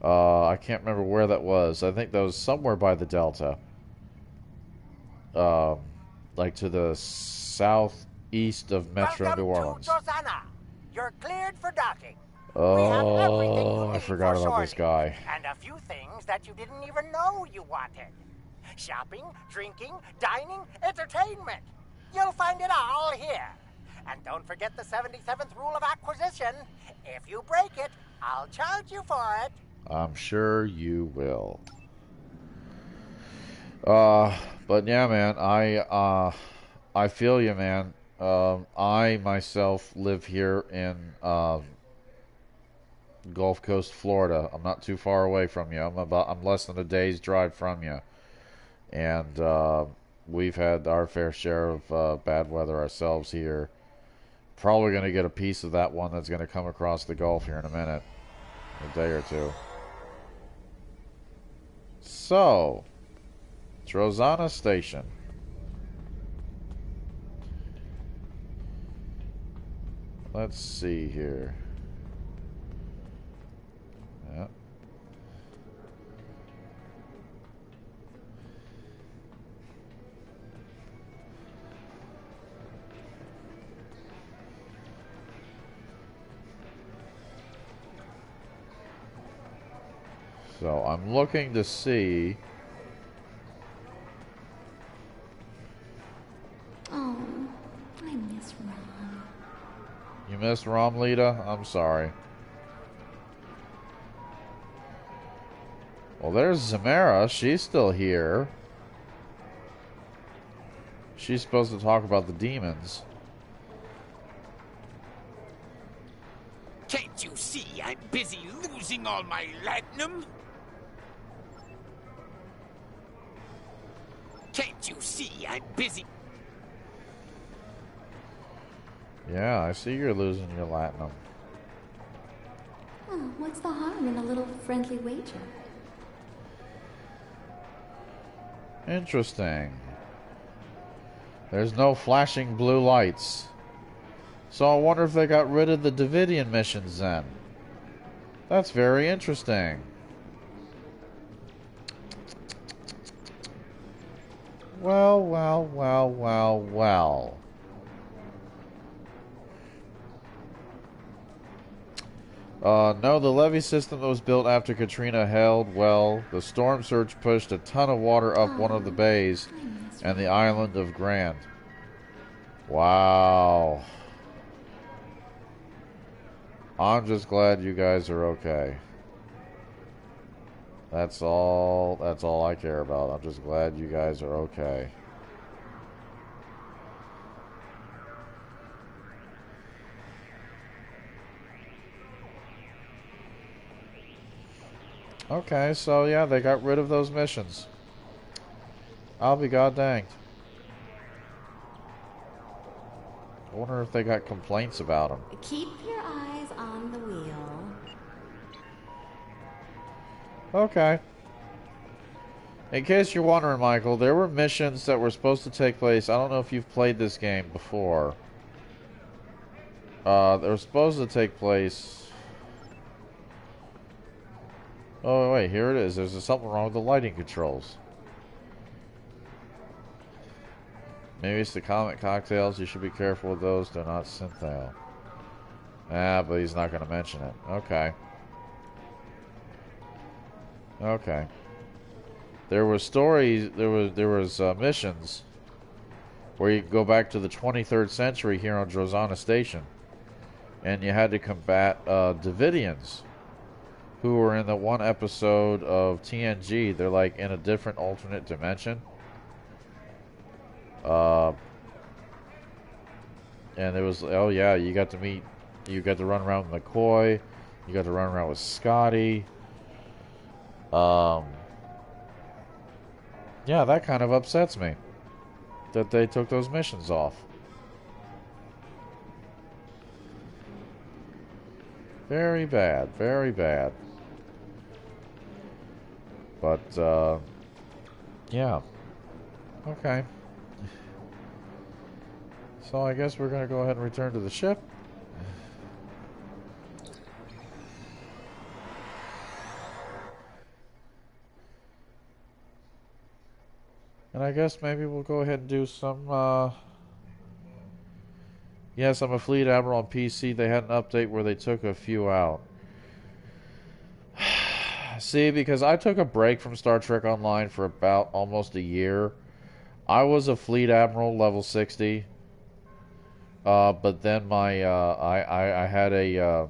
I can't remember where that was. I think that was somewhere by the Delta. Like to the southeast of Metro New Orleans. Drozana. You're cleared for docking. Oh, I forgot about this guy. And a few things that you didn't even know you wanted. Shopping, drinking, dining, entertainment. You'll find it all here. And don't forget the 77th rule of acquisition. If you break it, I'll charge you for it. I'm sure you will. But yeah, man, I feel you, man. I myself live here in Gulf Coast, Florida. I'm not too far away from you. I'm less than a day's drive from you, and we've had our fair share of bad weather ourselves here. Probably going to get a piece of that one that's going to come across the Gulf here in a minute, a day or two. So, Drozana Station. Let's see here. Yeah. So I'm looking to see. Oh, I miss Rom. You miss Rom, Lita? I'm sorry. Well, there's Zamara. She's still here. She's supposed to talk about the demons. Can't you see I'm busy losing all my latinum? Can't you see I'm busy? Yeah, I see you're losing your latinum. Oh, what's the harm in a little friendly wager? Interesting. There's no flashing blue lights. So I wonder if they got rid of the Davidian missions then. That's very interesting. Well, well, well, well, well. No, the levee system that was built after Katrina held well. The storm surge pushed a ton of water up one of the bays and the island of Grand. Wow. I'm just glad you guys are okay. That's all I care about. I'm just glad you guys are okay. Okay, so yeah, they got rid of those missions. I'll be god danged. I wonder if they got complaints about them. Keep your eyes on the wheel. Okay. In case you're wondering, Michael, there were missions that were supposed to take place. I don't know if you've played this game before. They were supposed to take place Oh, wait, here it is. There's something wrong with the lighting controls. Maybe it's the comet cocktails. You should be careful with those. They're not synthale. Ah, but he's not going to mention it. Okay. Okay. There were stories, there was missions where you could go back to the 23rd century here on Drozana Station, and you had to combat Davidians, who were in the one episode of TNG. They're like in a different alternate dimension. And it was, oh yeah, you got to run around with McCoy, you got to run around with Scotty. Yeah, that kind of upsets me that they took those missions off. Very bad, very bad. But, yeah. Okay. So I guess we're going to go ahead and return to the ship. And I guess maybe we'll go ahead and do some, yes, I'm a Fleet Admiral on PC. They had an update where they took a few out. See, because I took a break from Star Trek Online for about almost a year. I was a Fleet Admiral level 60. But then my, I had a,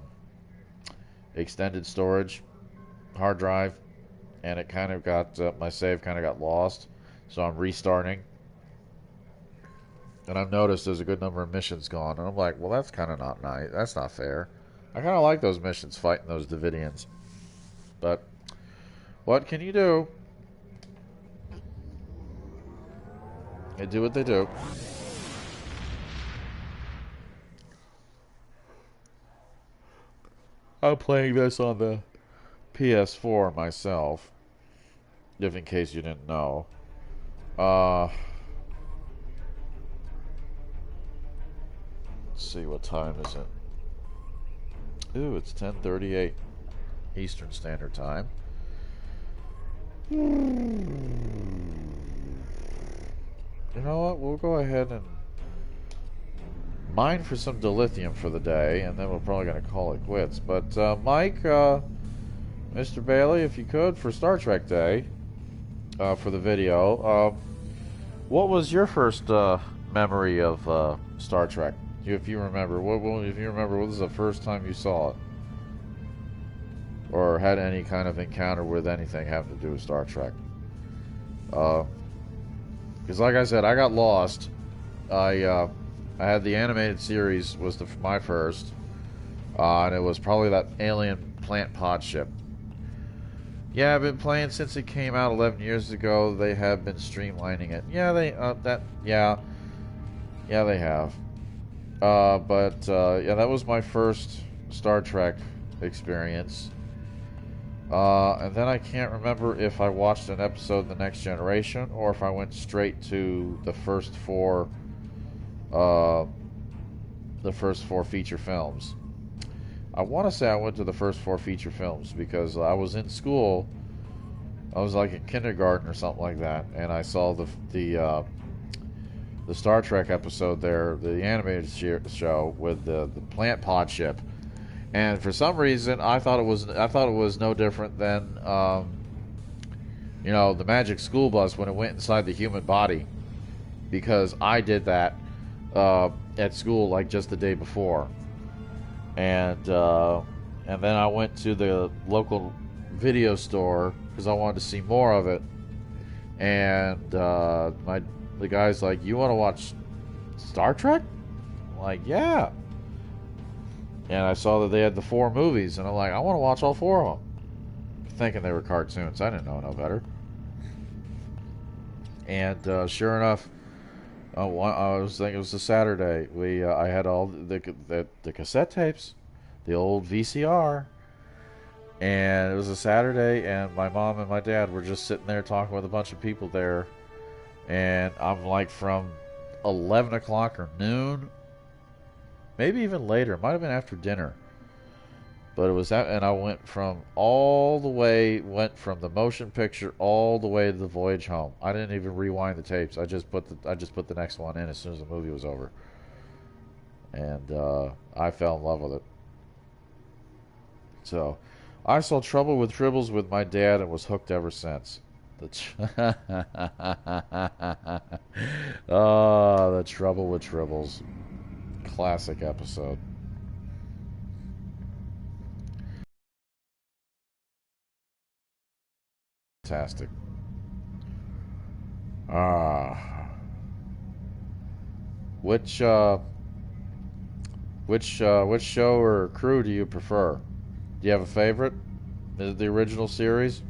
extended storage hard drive, and it kind of got, my save kind of got lost. So I'm restarting. And I've noticed there's a good number of missions gone. And I'm like, well, that's kind of not nice. That's not fair. I kind of like those missions fighting those Davidians. But what can you do? They do what they do. I'm playing this on the PS4 myself. If in case you didn't know. Let's see, what time is it? Ooh, it's 10:38 Eastern Standard Time. You know what? We'll go ahead and mine for some dilithium for the day, and then we're probably going to call it quits. But Mike, Mr. Bailey, if you could, for Star Trek Day, for the video, what was your first memory of Star Trek? If you remember, what was the first time you saw it, or had any kind of encounter with anything having to do with Star Trek? Because, like I said, I got lost. I had the animated series was my first, and it was probably that alien plant pod ship. Yeah, I've been playing since it came out 11 years ago. They have been streamlining it. Yeah, they have. Yeah, that was my first Star Trek experience. And then I can't remember if I watched an episode of The Next Generation or if I went straight to the first four feature films. I want to say I went to the first 4 feature films because I was in school. I was like in kindergarten or something like that, and I saw the Star Trek episode there, the animated show with the plant pod ship, and for some reason I thought it was no different than the Magic School Bus when it went inside the human body, because I did that at school like just the day before. And then I went to the local video store because I wanted to see more of it. And the guy's like, "You want to watch Star Trek?" I'm like, "Yeah." And I saw that they had the 4 movies, and I'm like, "I want to watch all 4 of them." Thinking they were cartoons. I didn't know no better. And sure enough, I was thinking it was a Saturday. I had all the cassette tapes, the old VCR, and it was a Saturday, and my mom and my dad were just sitting there talking with a bunch of people there, and I'm like from 11 o'clock or noon, maybe even later. It might have been after dinner, But it was that, and I went from the motion picture all the way to the voyage home. I didn't even rewind the tapes. I just put the next one in as soon as the movie was over, and I fell in love with it. So, I saw Trouble with Tribbles with my dad and was hooked ever since. The Trouble with Tribbles, classic episode. Fantastic. Which show or crew do you prefer? Do you have a favorite? Is it the original series?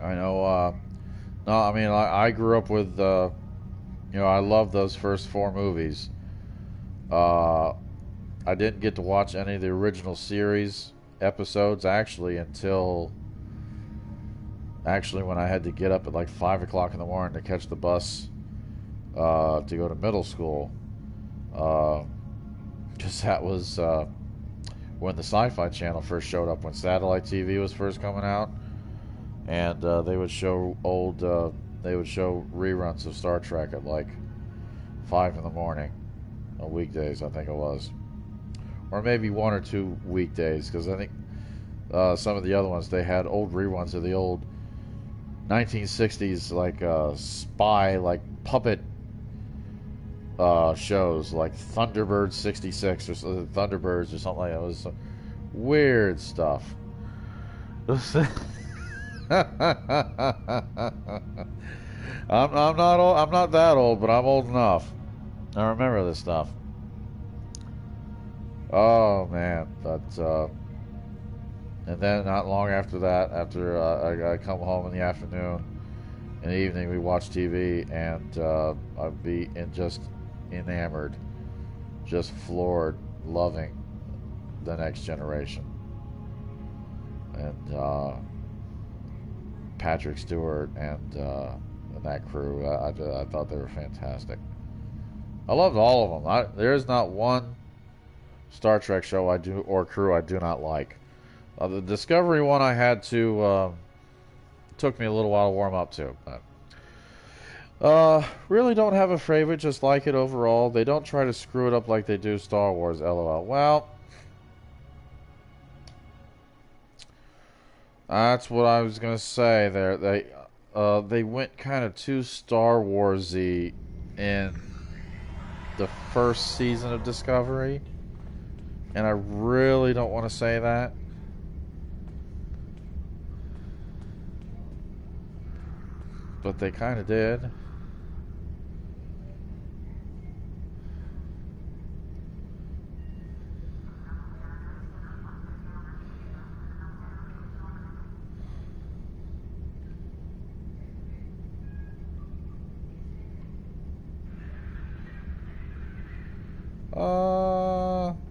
I know, no, I mean, I grew up with, I love those first 4 movies. I didn't get to watch any of the original series episodes, until when I had to get up at like 5 o'clock in the morning to catch the bus, to go to middle school. Because that was, when the Sci-Fi Channel first showed up, when satellite TV was first coming out. And they would show reruns of Star Trek at like 5 in the morning on weekdays, I think it was, or maybe 1 or 2 weekdays, because I think some of the other ones, they had old reruns of the old 1960s like spy, like puppet shows, like Thunderbird 66 or Thunderbirds or something like that. It was weird stuff. I'm not old, I'm not that old, but I'm old enough. I remember this stuff. Oh man, but and then not long after that, after I come home in the afternoon, in the evening, we watch TV, and I'd be just enamored, just floored, loving The Next Generation, and Patrick Stewart and that crew. I thought they were fantastic. I loved all of them. There's not one Star Trek show or crew I do not like. The Discovery one I had to took me a little while to warm up to, but really don't have a favorite. Just like it overall. They don't try to screw it up like they do Star Wars. LOL. Well, that's what I was gonna say. There, they went kind of too Star Warsy in the first season of Discovery, and I really don't want to say that. But they kind of did.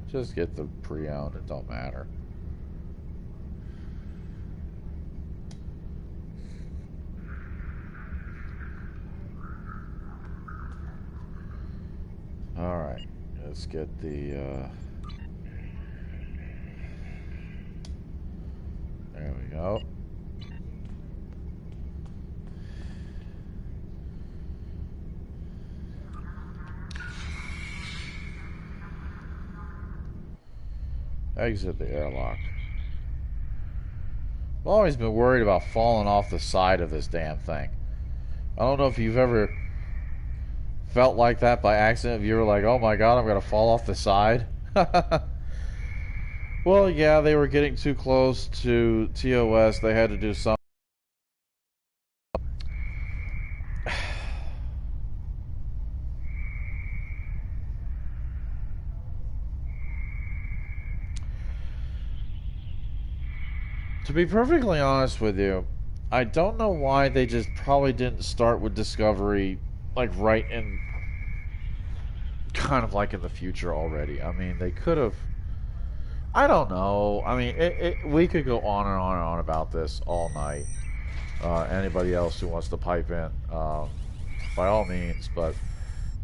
Just get the pre-owned. It don't matter. All right, let's get the. There we go. Exit the airlock. I've always been worried about falling off the side of this damn thing. I don't know if you've ever felt like that by accident. If you were like, oh my god, I'm going to fall off the side. Well, yeah, they were getting too close to TOS. They had to do something. To be perfectly honest with you, I don't know why they just probably didn't start with Discovery like right in kind of like in the future already. I mean, they could have. I don't know. I mean, we could go on and on and on about this all night. Anybody else who wants to pipe in, by all means. But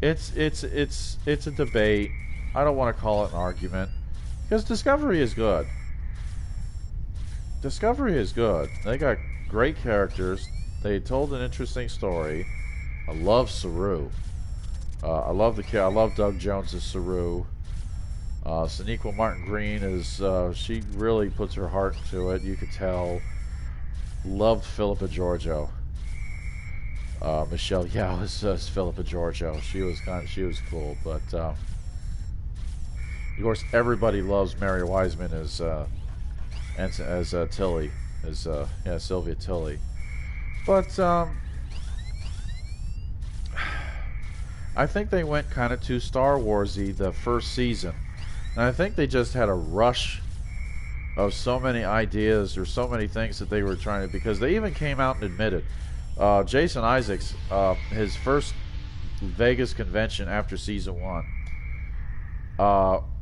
it's a debate. I don't want to call it an argument because Discovery is good. Discovery is good. They got great characters. They told an interesting story. I love Saru. I love Doug Jones as Saru. Sonequa Martin Green is she really puts her heart into it. You could tell. Loved Philippa Giorgio. Michelle Yao as Philippa Giorgio. She was cool, but of course everybody loves Mary Wiseman as Tilly, Sylvia Tilly. But I think they went kind of too Star Warsy the first season, and I think they just had a rush of so many ideas or so many things that they were trying to, because they even came out and admitted, Jason Isaacs, his first Vegas convention after season 1,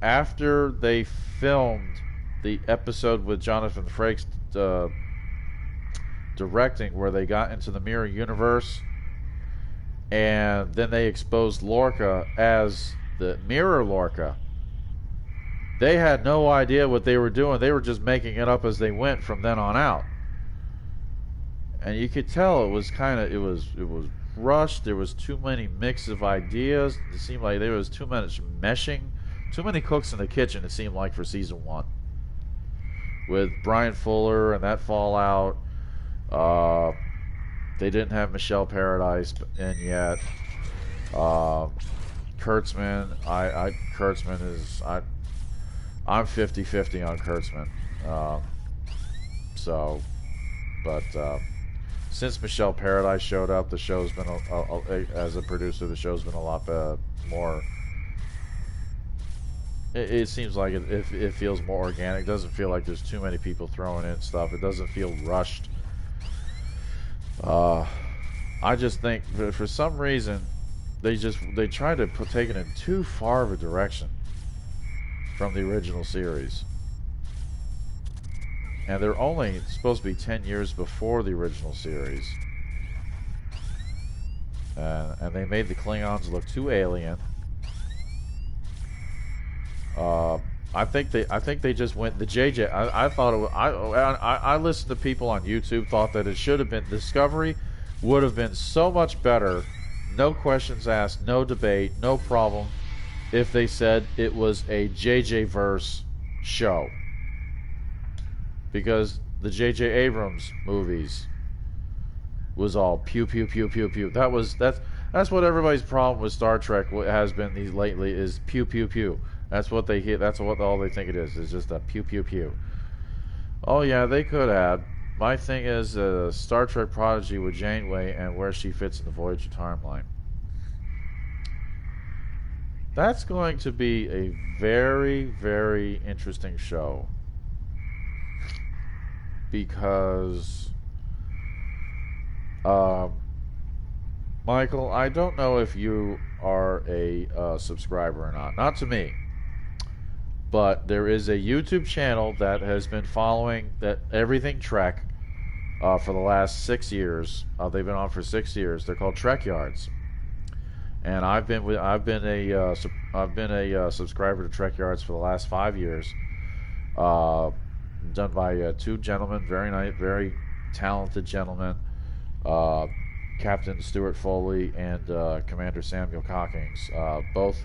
after they filmed the episode with Jonathan Frakes directing, where they got into the mirror universe, and then they exposed Lorca as the mirror Lorca. They had no idea what they were doing. They were just making it up as they went from then on out. And you could tell it was rushed. There was too many mix of ideas. It seemed like there was too much meshing. Too many cooks in the kitchen, it seemed like, for season 1. With Brian Fuller and that fallout. They didn't have Michelle Paradise in yet. Kurtzman. I'm 50-50 on Kurtzman. Since Michelle Paradise showed up, the show's been, as a producer, the show's been a lot more. It seems like it feels more organic. It doesn't feel like there's too many people throwing in stuff. It doesn't feel rushed. I just think for some reason they tried to take it in too far of a direction from the original series, and they're only supposed to be 10 years before the original series, and they made the Klingons look too alien. I think they just went the JJ. I thought it was, I listened to people on YouTube thought that it should have been Discovery would have been so much better, no questions asked, no debate, no problem, if they said it was a JJ verse show, because the JJ Abrams movies was all pew pew pew pew pew. That's what everybody's problem with Star Trek has been these lately, is pew pew pew. That's what they hear. That's what all they think it is. It's just a pew pew pew. Oh yeah, they could have. My thing is Star Trek Prodigy with Janeway and where she fits in the Voyager timeline. That's going to be a very, very interesting show, because Michael, I don't know if you are a subscriber or not. Not to me. But there is a YouTube channel that has been following that Everything Trek for the last 6 years. They've been on for 6 years. They're called Trek Yards, and I've been a subscriber to Trek Yards for the last 5 years. Done by 2 gentlemen, very nice, very talented gentlemen, Captain Stuart Foley and Commander Samuel Cockings, both.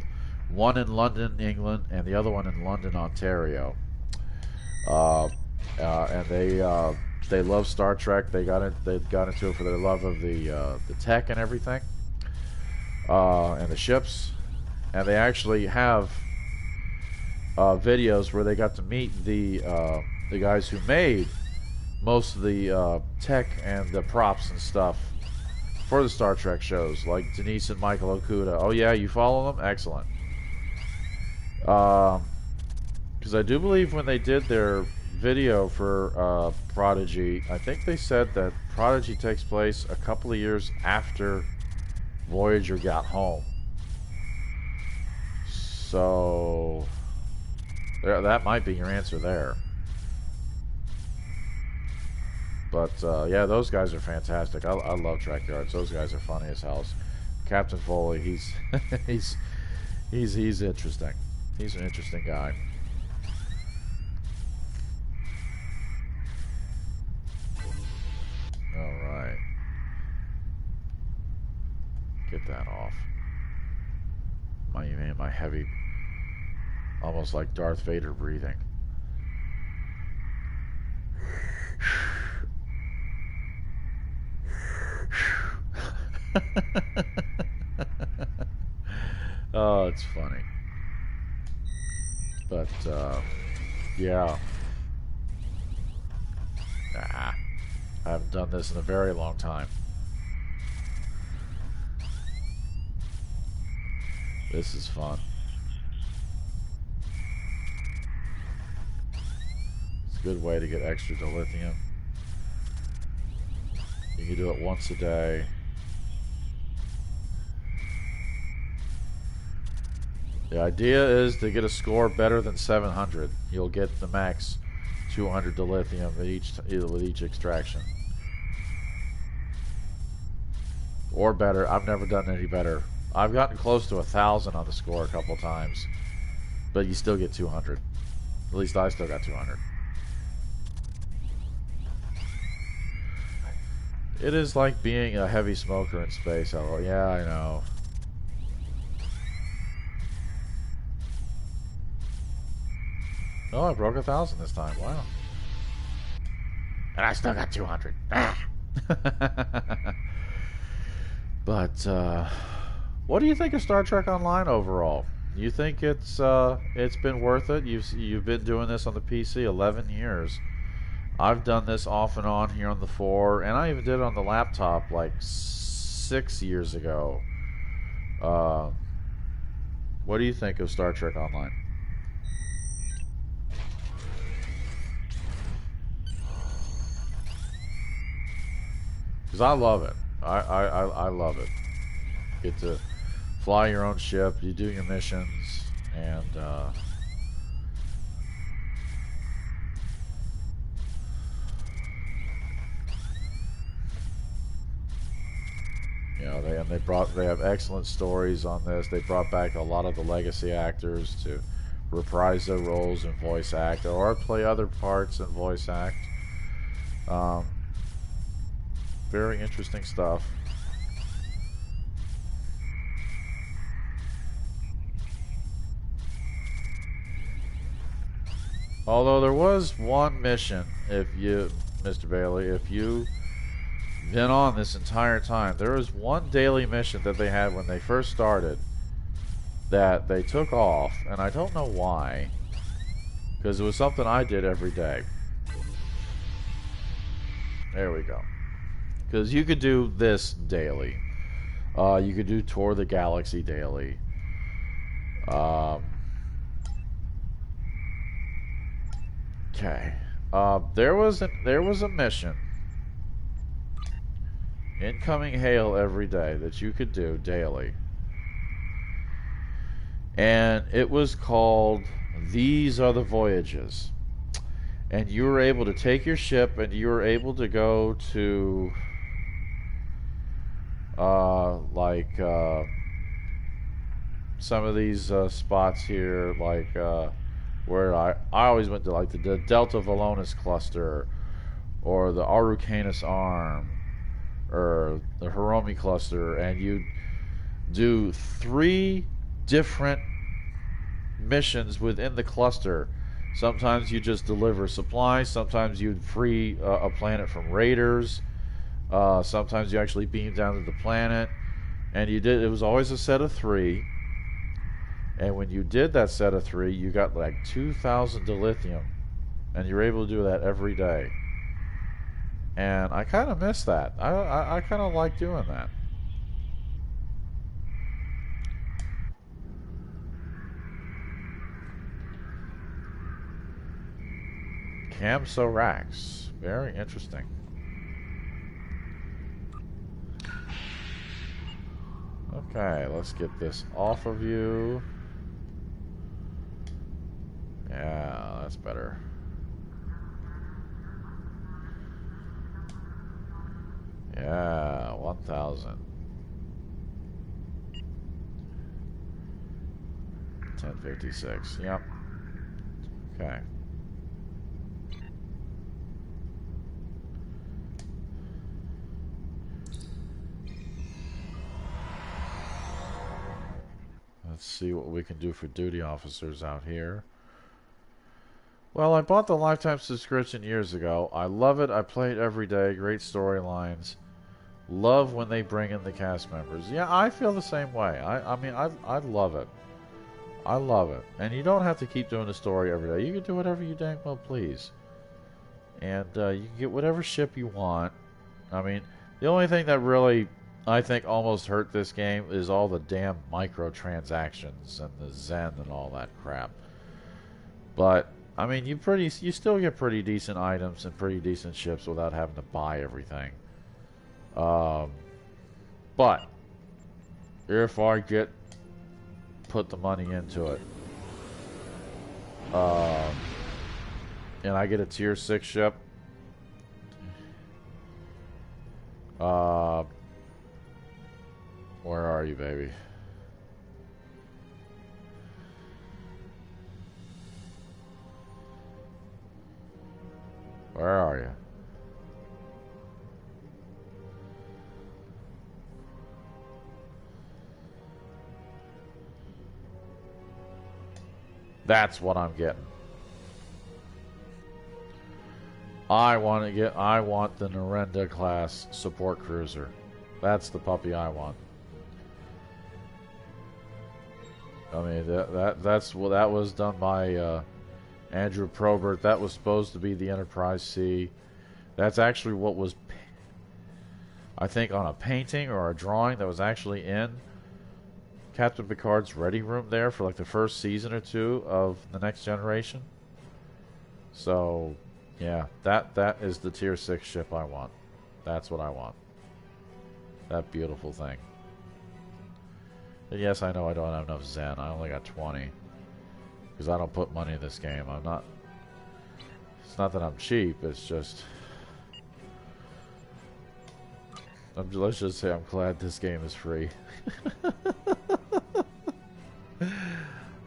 One in London, England, and the other one in London, Ontario. And they love Star Trek. They got into it for their love of the tech and everything, and the ships. And they actually have videos where they got to meet the guys who made most of the tech and the props and stuff for the Star Trek shows, like Denise and Michael Okuda. Oh yeah, you follow them? Excellent. Because I do believe when they did their video for Prodigy, I think they said that Prodigy takes place a couple of years after Voyager got home. So that might be your answer there. But yeah, those guys are fantastic. I love Trek Yards. Those guys are funny as hell. Captain Foley, he's he's interesting. He's an interesting guy. All right, get that off. My heavy, almost like Darth Vader breathing. Oh, it's funny. But yeah. I haven't done this in a very long time. This is fun. It's a good way to get extra dilithium. You can do it once a day. The idea is to get a score better than 700. You'll get the max 200 dilithium with each extraction. Or better. I've never done any better. I've gotten close to 1,000 on the score a couple times. But you still get 200. At least I still got 200. It is like being a heavy smoker in space. Yeah, I know. Oh, I broke 1,000 this time. Wow. And I still got 200. Ah. But what do you think of Star Trek Online overall? You think it's been worth it? You've been doing this on the PC 11 years. I've done this off and on here on the 4, and I even did it on the laptop like 6 years ago. What do you think of Star Trek Online? Because I love it. I love it. Get to fly your own ship, you do your missions, and you know, they have excellent stories on this. They brought back a lot of the legacy actors to reprise their roles in voice act or play other parts in voice act. Very interesting stuff. Although there was one mission, if you, Mr. Bailey, if you've been on this entire time, there was one daily mission that they had when they first started that they took off, and I don't know why, because it was something I did every day. There we go. Because you could do this daily. You could do Tour the Galaxy daily. Okay. There was a mission. Incoming hail every day that you could do daily. And it was called These Are the Voyages. And you were able to take your ship and you were able to go to some of these spots here, like where I always went to, like the Delta Velonis cluster, or the Araucanus Arm, or the Hiromi cluster, and you do 3 different missions within the cluster. Sometimes you just deliver supplies, sometimes you free a planet from raiders, sometimes you actually beam down to the planet, and it was always a set of 3, and when you did that set of 3, you got like 2,000 dilithium, and you're able to do that every day. And I kind of miss that. I kind of like doing that. Camsorax. Very interesting. Okay, let's get this off of you. Yeah, that's better. Yeah, 1,000. 1056. Yep. Okay. Let's see what we can do for duty officers out here. Well, I bought the lifetime subscription years ago. I love it. I play it every day. Great storylines. Love when they bring in the cast members. Yeah, I feel the same way. I mean, I love it. I love it. And you don't have to keep doing the story every day. You can do whatever you dang well please. And you can get whatever ship you want. I mean, the only thing that really, I think, almost hurt this game is all the damn microtransactions and the Zen and all that crap. But, I mean, you still get pretty decent items and pretty decent ships without having to buy everything. But if I put the money into it, and I get a tier 6 ship, where are you, baby? Where are you? That's what I'm getting. I want the Narenda class support cruiser. That's the puppy I want. I mean, that was done by Andrew Probert. That was supposed to be the Enterprise C. That's actually what was, I think, on a painting or a drawing that was actually in Captain Picard's ready room there for like the first season or two of The Next Generation. So, yeah, that is the tier 6 ship I want. That's what I want. That beautiful thing. And yes, I know I don't have enough Zen. I only got 20. Because I don't put money in this game. I'm not... It's not that I'm cheap, it's just... let's just say I'm glad this game is free.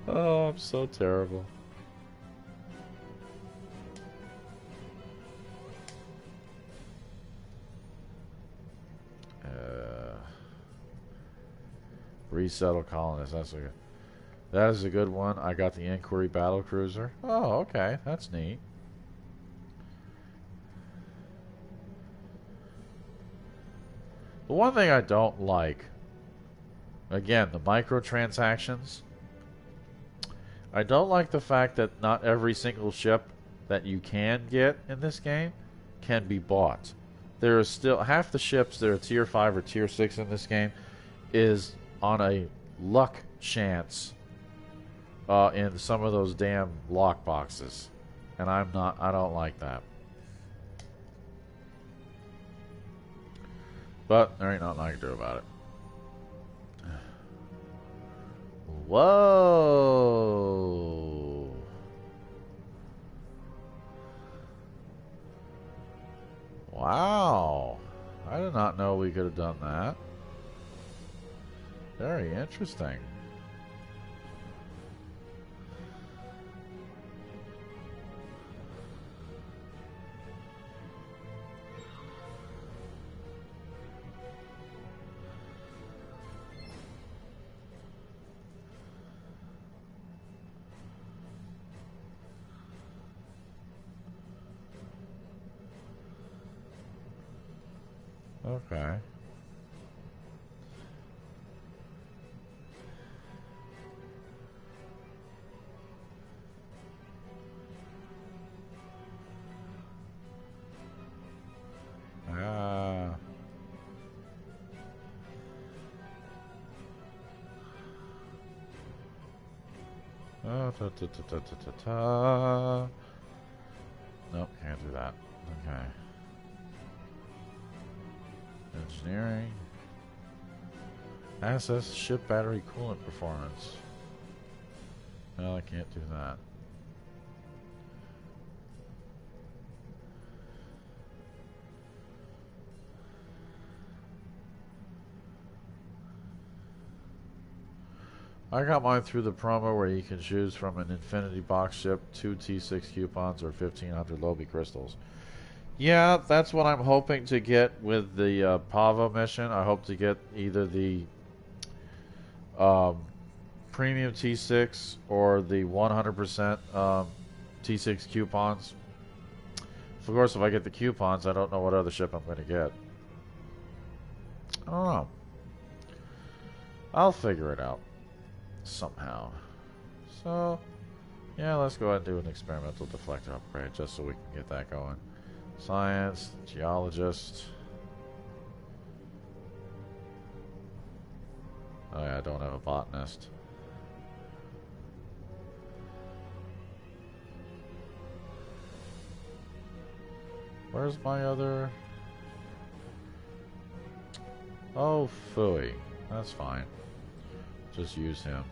Oh, I'm so terrible. Resettle colonists. That is a good one. I got the Inquiry battle cruiser. Oh, okay, that's neat. The one thing I don't like, again, the microtransactions. I don't like the fact that not every single ship that you can get in this game can be bought. There is still half the ships that are tier 5 or tier 6 in this game is on a luck chance in some of those damn lock boxes. And I don't like that. But there ain't nothing I can do about it. Whoa! Wow! I did not know we could have done that. Very interesting. Okay. Nope, can't do that. Okay. Engineering. Access ship battery coolant performance. No, I can't do that. I got mine through the promo where you can choose from an Infinity Box ship, 2 T6 coupons, or 1,500 Lobby crystals. Yeah, that's what I'm hoping to get with the Pava mission. I hope to get either the premium T6 or the 100% T6 coupons. Of course, if I get the coupons, I don't know what other ship I'm going to get. I don't know. I'll figure it out somehow. So, yeah, let's go ahead and do an experimental deflector upgrade just so we can get that going. Science, geologist. Oh yeah, I don't have a botanist. Where's my other... Oh, phooey. That's fine. Just use him.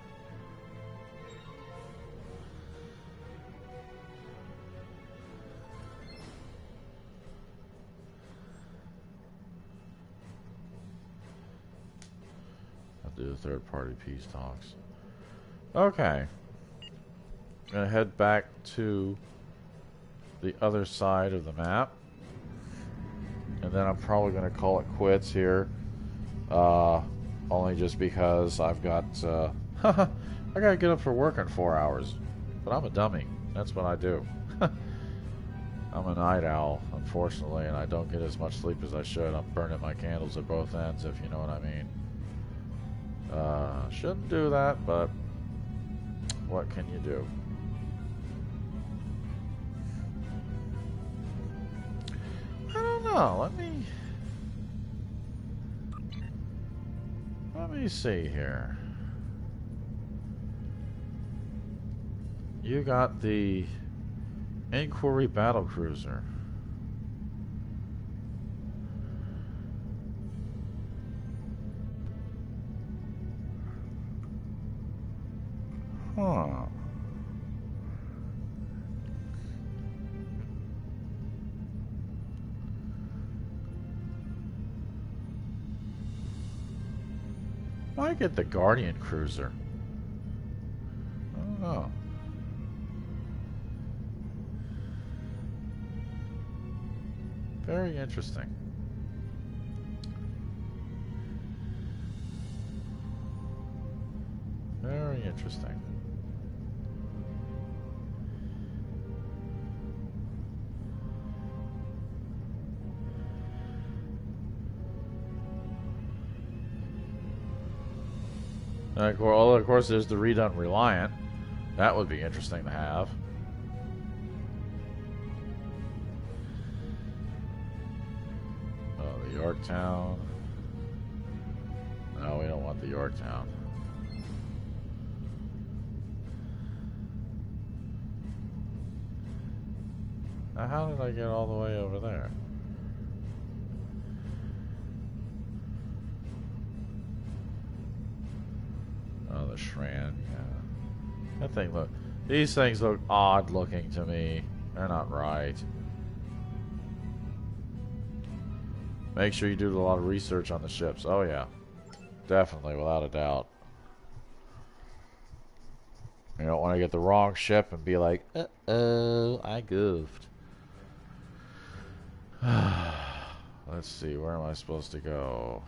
I'll do the third-party peace talks. Okay. I'm gonna head back to the other side of the map. And then I'm probably going to call it quits here. Only just because I've got... I got to get up for work in 4 hours. But I'm a dummy. That's what I do. I'm a night owl, unfortunately, and I don't get as much sleep as I should. I'm burning my candles at both ends, if you know what I mean. Shouldn't do that, but what can you do? I don't know. Let me see here. You got the Inquiry Battlecruiser. Huh. Might get the Guardian Cruiser. I don't know. Very interesting. Very interesting. Of course, there's the redone Reliant. That would be interesting to have. Oh, the Yorktown. No, we don't want the Yorktown. Now, how did I get all the way over there? Oh, the Shran, yeah. That thing look... These things look odd looking to me. They're not right. Make sure you do a lot of research on the ships. Oh, yeah. Definitely, without a doubt. You don't want to get the wrong ship and be like, uh-oh, I goofed. Let's see, where am I supposed to go?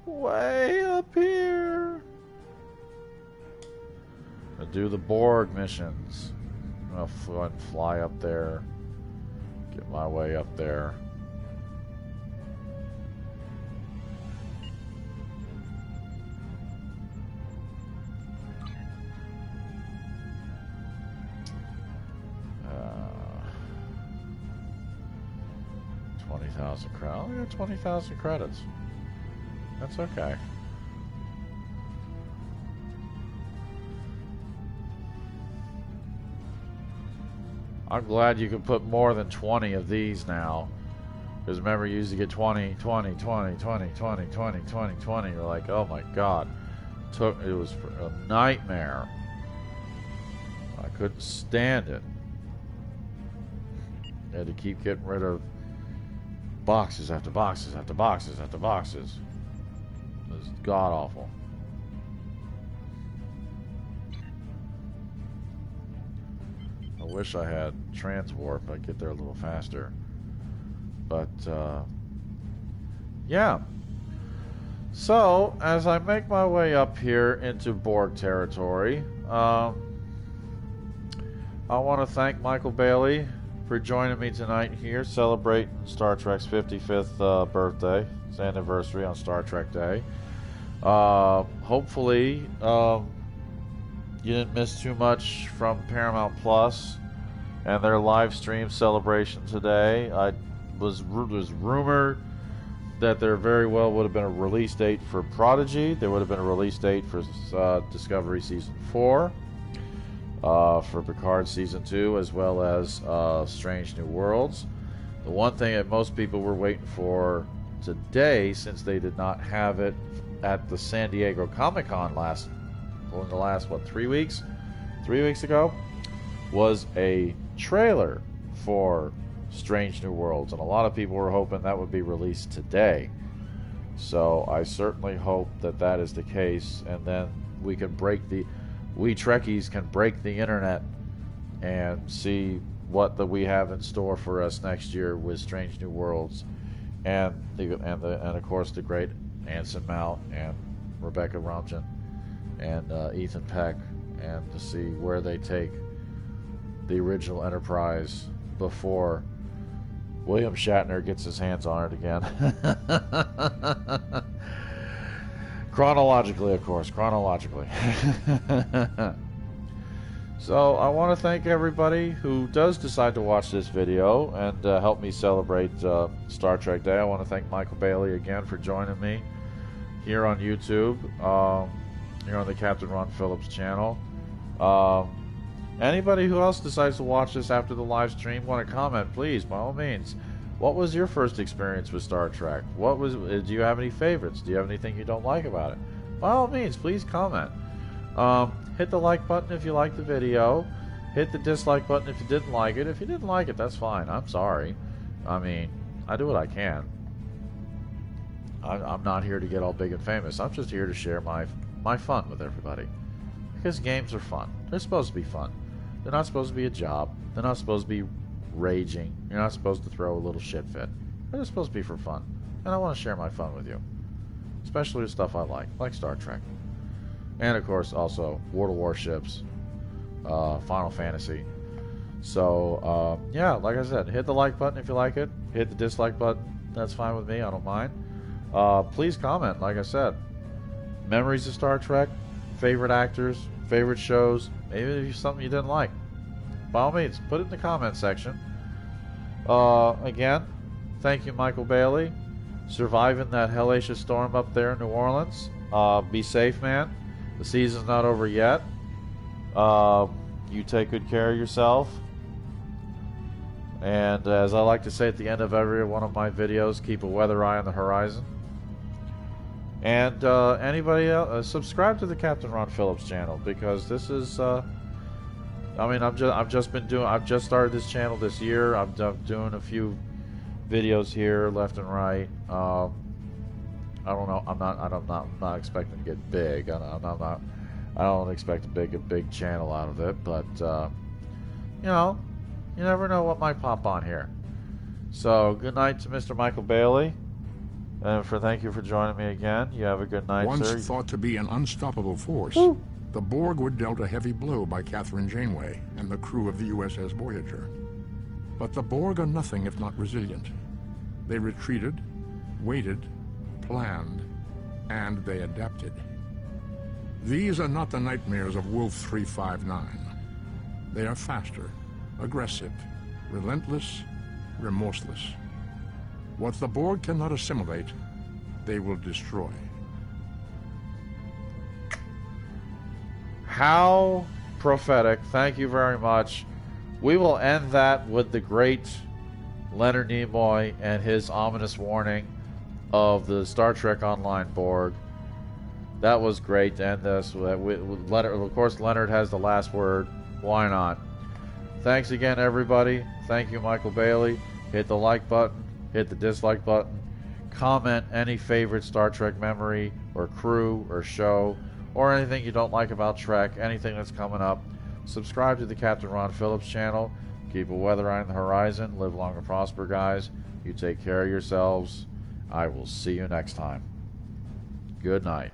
Way up here. I'll do the Borg missions. I'm gonna go ahead and fly up there. Get my way up there. Uh, 20,000 credits. I only got 20,000 credits. That's okay. I'm glad you can put more than 20 of these now. Because remember, you used to get 20, 20, 20, 20, 20, 20, 20, 20. You're like, oh my god. It was a nightmare. I couldn't stand it. I had to keep getting rid of boxes after boxes after boxes after boxes. It was god awful. wish I had transwarp. I'd get there a little faster. But, yeah. So, as I make my way up here into Borg territory, I want to thank Michael Bailey for joining me tonight here, celebrating Star Trek's 55th birthday, its anniversary on Star Trek Day. Hopefully, you didn't miss too much from Paramount Plus and their live stream celebration today. Was rumored that there very well would have been a release date for Prodigy. There would have been a release date for Discovery Season 4, for Picard Season 2, as well as Strange New Worlds. The one thing that most people were waiting for today, since they did not have it at the San Diego Comic-Con in the last, 3 weeks? 3 weeks ago, was a trailer for Strange New Worlds, and a lot of people were hoping that would be released today. So I certainly hope that that is the case, and then we Trekkies can break the internet and see what we have in store for us next year with Strange New Worlds, and of course the great Anson Mount and Rebecca Romijn and Ethan Peck, and to see where they take the original Enterprise before William Shatner gets his hands on it again. Chronologically, of course. Chronologically. So I want to thank everybody who does decide to watch this video and help me celebrate Star Trek Day. I want to thank Michael Bailey again for joining me here on YouTube, here on the Captain Ron Phillips channel. Anybody who else decides to watch this after the live stream, want to comment, please, by all means. What was your first experience with Star Trek? Do you have any favorites? Do you have anything you don't like about it? By all means, please comment. Hit the like button if you liked the video. Hit the dislike button if you didn't like it. If you didn't like it, that's fine. I'm sorry. I mean, I do what I can. I'm not here to get all big and famous. I'm just here to share my fun with everybody. Because games are fun. They're supposed to be fun. They're not supposed to be a job. They're not supposed to be raging. You're not supposed to throw a little shit fit. They're supposed to be for fun. And I want to share my fun with you. Especially with stuff I like Star Trek. And of course, also, World of Warships, Final Fantasy. So, yeah, like I said, hit the like button if you like it. Hit the dislike button. That's fine with me. I don't mind. Please comment, like I said. Memories of Star Trek, favorite actors, favorite shows, maybe if something you didn't like. By all means, put it in the comment section. Again, thank you, Michael Bailey. Surviving that hellacious storm up there in New Orleans. Be safe, man. The season's not over yet. You take good care of yourself. And as I like to say at the end of every one of my videos, keep a weather eye on the horizon. And anybody else, subscribe to the Captain Ron Phillips channel, because this is, I mean, I've just started this channel this year. I'm doing a few videos here, left and right. I don't know. I'm not expecting to get big. I don't expect a big channel out of it. But you know, you never know what might pop on here. So good night to Mr. Michael Bailey. And thank you for joining me again. You have a good night, Once sir. thought to be an unstoppable force, the Borg were dealt a heavy blow by Catherine Janeway and the crew of the USS Voyager. But the Borg are nothing if not resilient. They retreated, waited, planned, and they adapted. These are not the nightmares of Wolf 359. They are faster, aggressive, relentless, remorseless. What the Borg cannot assimilate, they will destroy. How prophetic. Thank you very much. We will end that with the great Leonard Nimoy and his ominous warning of the Star Trek Online Borg. That was great to end this with Leonard. Of course, Leonard has the last word. Why not? Thanks again, everybody. Thank you, Michael Bailey. Hit the like button. Hit the dislike button. Comment any favorite Star Trek memory or crew or show or anything you don't like about Trek, anything that's coming up. Subscribe to the Captain Ron Phillips channel. Keep a weather eye on the horizon. Live long and prosper, guys. You take care of yourselves. I will see you next time. Good night.